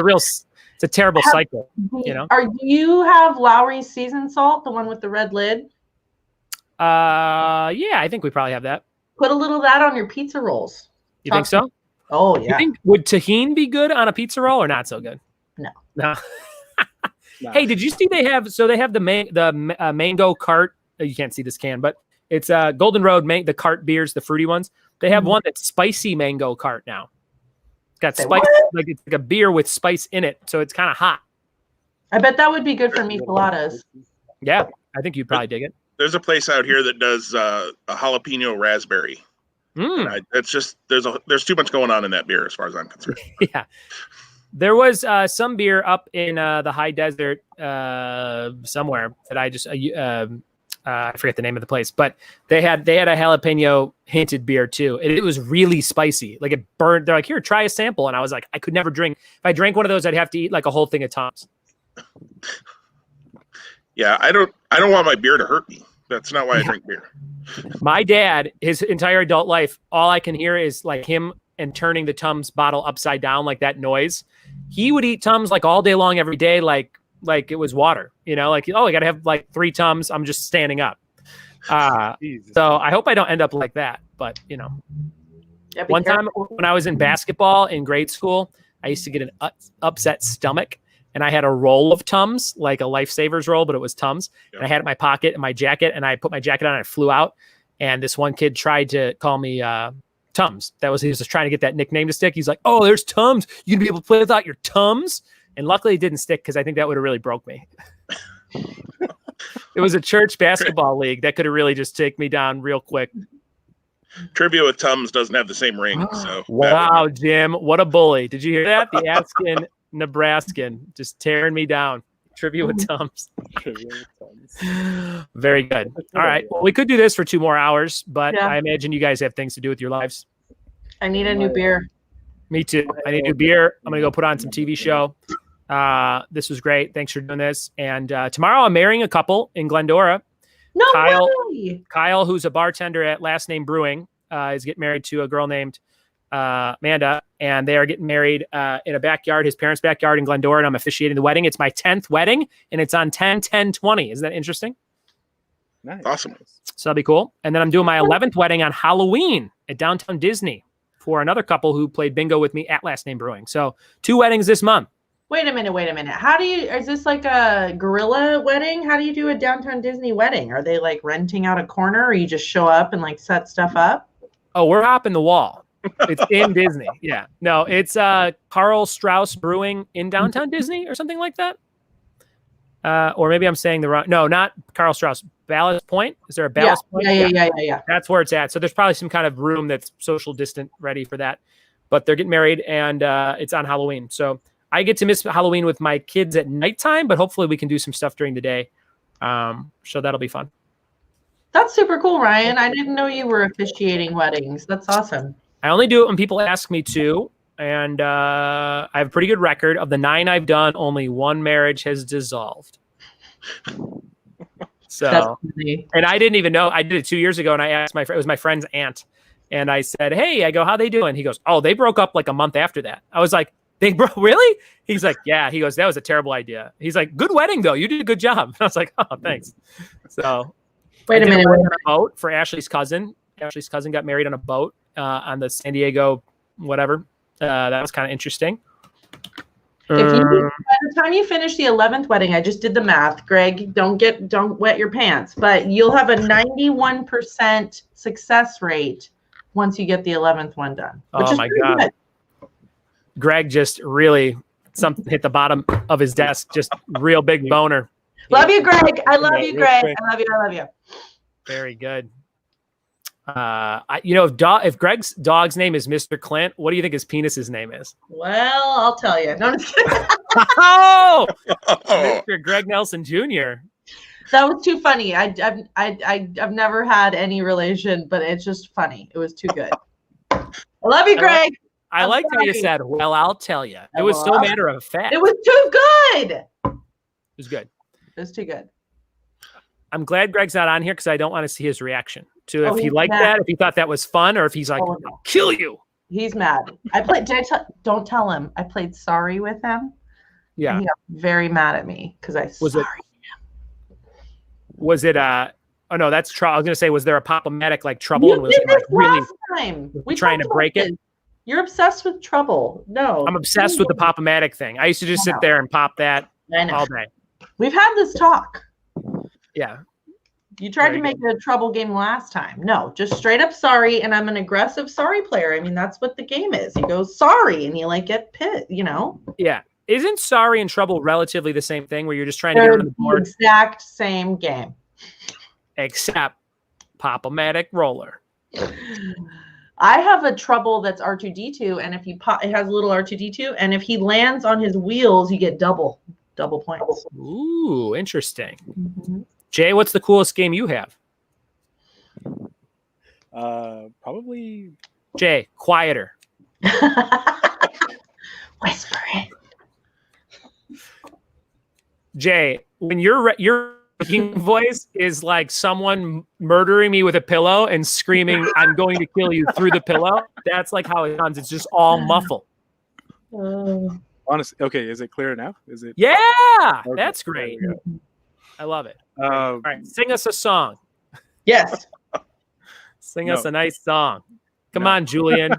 a terrible cycle, you know? Do you have Lowry's seasoned salt, the one with the red lid? Yeah, I think we probably have that. Put a little of that on your pizza rolls. You think so? Oh, yeah. Would tahini be good on a pizza roll or not so good? No. No. Hey, did you see they have the mango cart? You can't see this can, but it's Golden Road the cart beers, the fruity ones. They have one that's spicy mango cart now. It's got spice, like it's like a beer with spice in it, so it's kind of hot. I bet that would be good for meat coladas. Yeah, I think you'd probably dig it. There's a place out here that does a jalapeno raspberry. It's just there's too much going on in that beer as far as I'm concerned. Yeah, there was some beer up in the high desert somewhere that I just I forget the name of the place, but they had a jalapeno hinted beer too, and it was really spicy. Like it burned. They're like, here, try a sample, and I was like, I could never drink. If I drank one of those, I'd have to eat like a whole thing of Tums. Yeah, I don't want my beer to hurt me. That's not why I drink beer. My dad, his entire adult life, all I can hear is like him and turning the Tums bottle upside down, like that noise. He would eat Tums like all day long, every day, like it was water, you know, like, oh, I got to have like 3 Tums. I'm just standing up. So I hope I don't end up like that, but you know, one time when I was in basketball in grade school, I used to get an upset stomach and I had a roll of Tums, like a Lifesavers roll, but it was Tums. Yep. And I had it in my pocket in my jacket, and I put my jacket on and I flew out. And this one kid tried to call me Tums. He was just trying to get that nickname to stick. He's like, "Oh, there's Tums. You'd be able to play without your Tums." And luckily it didn't stick because I think that would have really broke me. It was a church basketball league that could have really just taken me down real quick. Trivia with Tums doesn't have the same ring. So wow, Jim, what a bully. Did you hear that? The Askin Nebraskan just tearing me down. Trivia with Tums. Very good. All right. Well, we could do this for 2 more hours, but I imagine you guys have things to do with your lives. I need a new beer. Me too. I need a new beer. I'm going to go put on some TV show. This was great. Thanks for doing this. And tomorrow I'm marrying a couple in Glendora. No way. Kyle, who's a bartender at Last Name Brewing, is getting married to a girl named Amanda, and they are getting married in a backyard, his parents' backyard in Glendora, and I'm officiating the wedding. It's my 10th wedding, and it's on 10/10/20. Isn't that interesting? Nice. Awesome. So that'll be cool. And then I'm doing my 11th wedding on Halloween at Downtown Disney for another couple who played bingo with me at Last Name Brewing. So 2 weddings this month. Wait a minute. Is this like a guerrilla wedding? How do you do a Downtown Disney wedding? Are they like renting out a corner, or you just show up and like set stuff up? Oh, we're hopping the wall. It's in Disney. Yeah. No, it's Carl Strauss Brewing in Downtown Disney or something like that. Or maybe I'm saying the wrong. No, not Carl Strauss. Ballast Point. Is there a Ballast Point? Yeah. That's where it's at. So there's probably some kind of room that's social distant ready for that. But they're getting married, and it's on Halloween. So I get to miss Halloween with my kids at nighttime, but hopefully we can do some stuff during the day. So that'll be fun. That's super cool, Ryan. I didn't know you were officiating weddings. That's awesome. I only do it when people ask me to, and I have a pretty good record. Of the 9 I've done, only 1 marriage has dissolved. So, and I didn't even know. I did it 2 years ago, and I asked it was my friend's aunt, and I said, "Hey," I go, "how they doing?" He goes, "Oh, they broke up like a month after that." I was like, "They broke really?" He's like, "Yeah." He goes, "That was a terrible idea." He's like, "Good wedding though. You did a good job." I was like, "Oh, thanks." So, wait a minute. On a boat for Ashley's cousin. Ashley's cousin got married on a boat on the San Diego, whatever. That was kind of interesting. By the time you finish the 11th wedding, I just did the math, Greg, don't wet your pants, but you'll have a 91% success rate once you get the 11th one done. Oh my God. Good. Greg just really something hit the bottom of his desk, just real big boner. Love you, Greg. I love you, Greg. I love you. Very good. If Greg's dog's name is Mr. Clint, what do you think his penis's name is? Well, I'll tell you. No, I'm just kidding. Oh, Mr. Greg Nelson Jr. That was too funny. I've never had any relation, but it's just funny. It was too good. I love you, Greg. I like how you said, "Well, I'll tell you." It was so matter of fact. It was too good. It was good. It was too good. I'm glad Greg's not on here because I don't want to see his reaction to if he liked that, if he thought that was fun, or if he's like, "I'll kill you." He's mad. Don't tell him. I played Sorry with him. Yeah. He got very mad at me because I sorry him. Was it oh no, that's trouble. I was gonna say, was there a pop-o-matic like Trouble? You and was did it this like really time. We trying to break it? You're obsessed with Trouble. No. I'm obsessed with the pop-o-matic thing. I used to just sit there and pop that all day. We've had this talk. Yeah. You tried to make it a Trouble game last time. No, just straight up Sorry, and I'm an aggressive Sorry player. I mean, that's what the game is. You go Sorry, and you like get pit, Yeah. Isn't Sorry and Trouble relatively the same thing where you're just trying to get on the board? Exact same game. Except Pop-O-Matic Roller. I have a Trouble that's R2-D2, and if you pop, it has a little R2-D2, and if he lands on his wheels, you get double points. Ooh, interesting. Mm-hmm. Jay, what's the coolest game you have? Probably Jay, quieter. Whisper it. Jay, when your voice is like someone murdering me with a pillow and screaming, "I'm going to kill you" through the pillow, that's like how it sounds. It's just all muffled. Honestly, okay, is it clear now? Is it? Yeah, okay, that's great. I love it. All right, sing us a song. Yes. Sing us a nice song. Come on, Julian.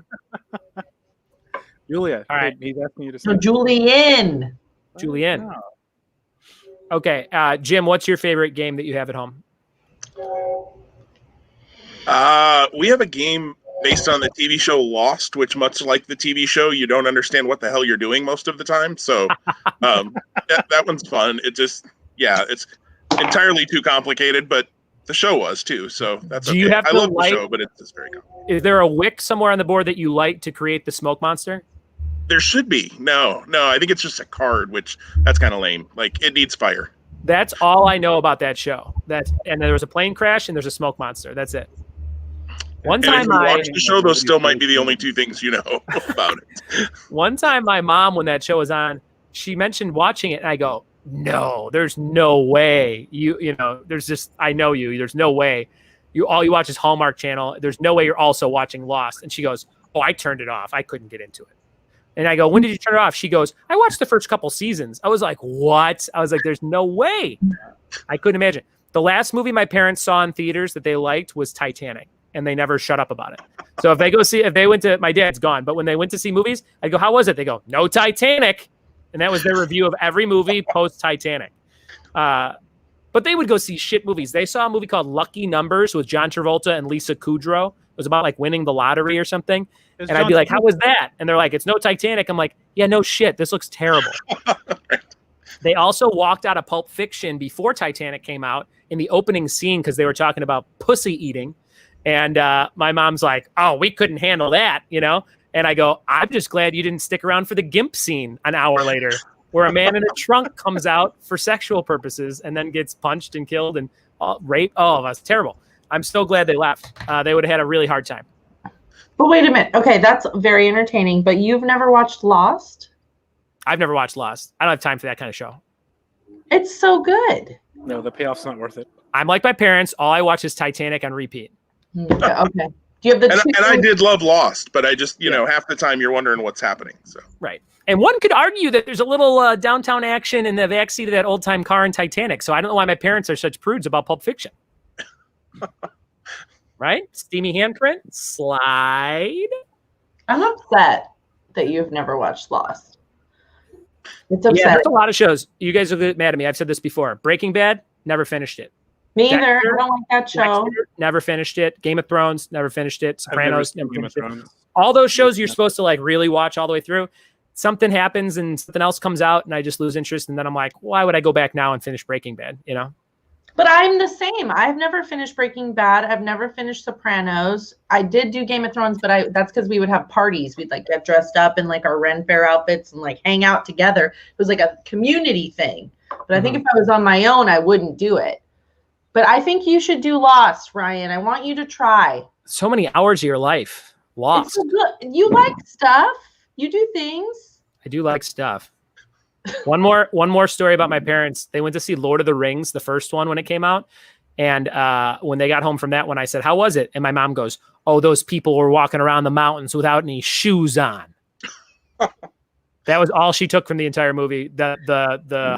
Julia. All right. He's asking you to sing. No, Julian. Julianne. Okay, Jim, what's your favorite game that you have at home? We have a game based on the TV show Lost, which, much like the TV show, you don't understand what the hell you're doing most of the time. So that one's fun. It's entirely too complicated, but the show was too. So that's Do you have I to love light- the show, but it's very complicated. Is there a wick somewhere on the board that you light to create the smoke monster? There should be. No, I think it's just a card, which that's kind of lame. Like, it needs fire. That's all I know about that show. And there was a plane crash and there's a smoke monster. That's it. One And time if you watch the show, those still might be the only two things you know about it. One time my mom, when that show was on, she mentioned watching it and I go, no, there's no way. You know, there's just, I know you. There's no way. All you watch is Hallmark Channel. There's no way you're also watching Lost. And she goes, oh, I turned it off. I couldn't get into it. And I go, when did you turn it off? She goes, I watched the first couple seasons. I was like, what? I was like, there's no way. I couldn't imagine. The last movie my parents saw in theaters that they liked was Titanic, and they never shut up about it. So if they went to, my dad's gone, but when they went to see movies, I go, how was it? They go, no Titanic. And that was their review of every movie post Titanic. But they would go see shit movies. They saw a movie called Lucky Numbers with John Travolta and Lisa Kudrow. It was about like winning the lottery or something. And I'd be like, how was that? And they're like, it's no Titanic. I'm like, yeah, no shit. This looks terrible. They also walked out of Pulp Fiction before Titanic came out in the opening scene because they were talking about pussy eating. And my mom's like, oh, we couldn't handle that, you know? And I go, I'm just glad you didn't stick around for the GIMP scene an hour later where a man in a trunk comes out for sexual purposes and then gets punched and killed and raped. Oh, that's terrible. I'm so glad they left. They would have had a really hard time. But wait a minute. Okay, that's very entertaining. But you've never watched Lost? I've never watched Lost. I don't have time for that kind of show. It's so good. No, the payoff's not worth it. I'm like my parents. All I watch is Titanic on repeat. Okay. Do you have the and I did love Lost, but I just, half the time you're wondering what's happening. So right. And one could argue that there's a little downtown action in the backseat of that old-time car in Titanic. So I don't know why my parents are such prudes about Pulp Fiction. Right? Steamy handprint. Slide. I'm upset that you've never watched Lost. It's upsetting. Yeah, there's a lot of shows. You guys will get mad at me. I've said this before. Breaking Bad, never finished it. Me either. I don't like that show. Dexter, never finished it. Game of Thrones, never finished it. Sopranos, never finished it. All those shows you're supposed to like really watch all the way through. Something happens and something else comes out and I just lose interest. And then I'm like, why would I go back now and finish Breaking Bad? You know? But I'm the same. I've never finished Breaking Bad. I've never finished Sopranos. I did do Game of Thrones, but that's because we would have parties. We'd like get dressed up in like our Ren Fair outfits and like hang out together. It was like a community thing. But I think if I was on my own, I wouldn't do it. But I think you should do Lost, Ryan. I want you to try. So many hours of your life. Lost. It's so good. You like stuff. You do things. I do like stuff. One more story about my parents. They went to see Lord of the Rings, the first one when it came out. And when they got home from that one, I said, how was it? And my mom goes, oh, those people were walking around the mountains without any shoes on. That was all she took from the entire movie. The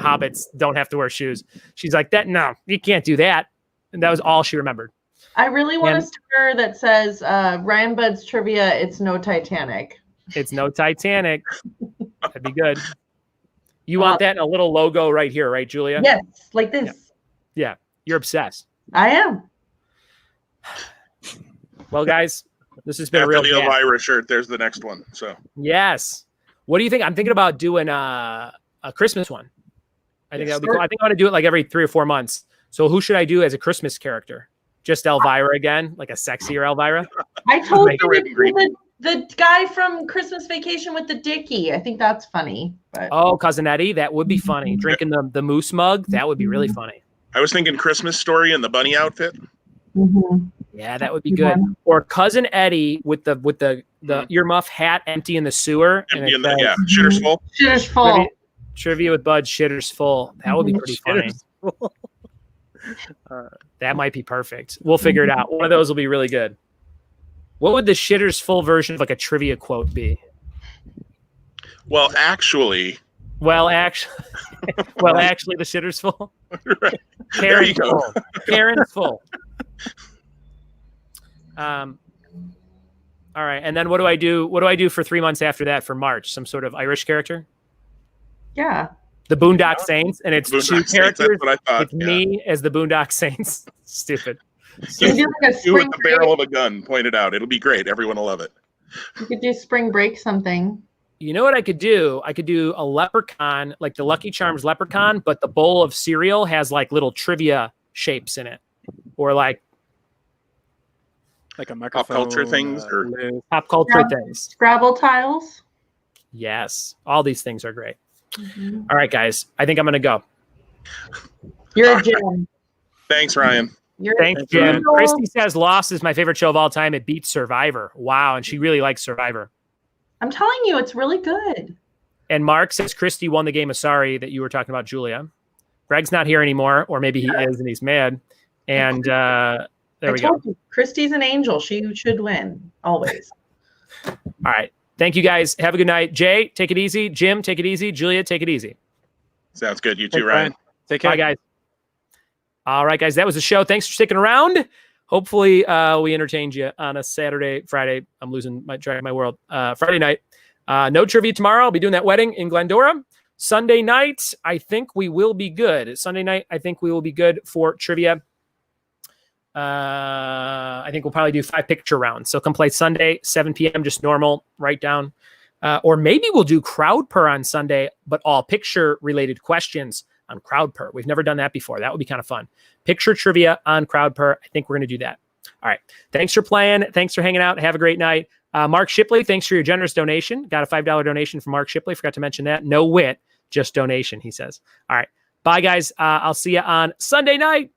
hobbits don't have to wear shoes. She's like, no, you can't do that. And that was all she remembered. I really want a sticker that says Ryan Bud's trivia, it's no Titanic. It's no Titanic. That'd be good. You want that in a little logo right here, right, Julia? Yes, like this. Yeah. You're obsessed. I am. Well, guys, this has been a real the Elvira shirt. There's the next one. So yes. What do you think? I'm thinking about doing a Christmas one. I think that would be cool. I think I want to do it like every 3 or 4 months. So who should I do as a Christmas character? Just Elvira again, like a sexier Elvira? I told you the guy from Christmas Vacation with the Dickie. I think that's funny. But. Oh, Cousin Eddie, that would be funny. Drinking the moose mug, that would be really funny. I was thinking Christmas Story in the bunny outfit. Mm-hmm. Yeah, that would be good. Or Cousin Eddie with the earmuff hat empty in the sewer. And shitter's full. Shitter's full. Trivia with Bud, shitter's full. That would be pretty funny. That might be perfect. We'll figure it out. One of those will be really good. What would the shitter's full version of like a trivia quote be? Well, actually, the shitter's full. Right. There you go. Karen's full. All right, and then what do I do? What do I do for 3 months after that for March? Some sort of Irish character? Yeah. The Boondock Saints, and it's Boondock two Saints, characters. that's what I thought. It's me as the Boondock Saints. Stupid. You could do like a You with spring the barrel break. of a gun pointed out. It'll be great. Everyone will love it. You could do spring break something. You know what I could do? I could do a leprechaun, like the Lucky Charms leprechaun, but the bowl of cereal has like little trivia shapes in it, or like a microphone, culture things, or pop culture things. Scrabble tiles. Yes, all these things are great. Mm-hmm. All right, guys, I think I'm gonna go. You're a Jim. Thanks, Ryan. Thanks, Jim. Christy says Lost is my favorite show of all time. It beats Survivor. Wow, and she really likes Survivor. I'm telling you, it's really good. And Mark says Christy won the game of Sorry that you were talking about, Julia. Greg's not here anymore, or maybe he is and he's mad. And there we go. You, Christy's an angel. She should win, always. All right. Thank you, guys. Have a good night. Jay, take it easy. Jim, take it easy. Julia, take it easy. Sounds good. You too, Ryan. Take care. Bye, guys. All right, guys. That was the show. Thanks for sticking around. Hopefully, we entertained you on a Saturday, Friday. I'm losing my track of my world. Friday night. No trivia tomorrow. I'll be doing that wedding in Glendora. Sunday night, I think we will be good. Sunday night, I think we will be good for trivia. I think we'll probably do 5 picture rounds. So come play Sunday, 7 p.m., just normal, write down. Or maybe we'll do crowd purr on Sunday, but all picture related questions on crowd purr. We've never done that before. That would be kind of fun. Picture trivia on crowd purr. I think we're going to do that. All right. Thanks for playing. Thanks for hanging out. Have a great night. Mark Shipley, thanks for your generous donation. Got a $5 donation from Mark Shipley. Forgot to mention that. No wit, just donation, he says. All right. Bye, guys. I'll see you on Sunday night.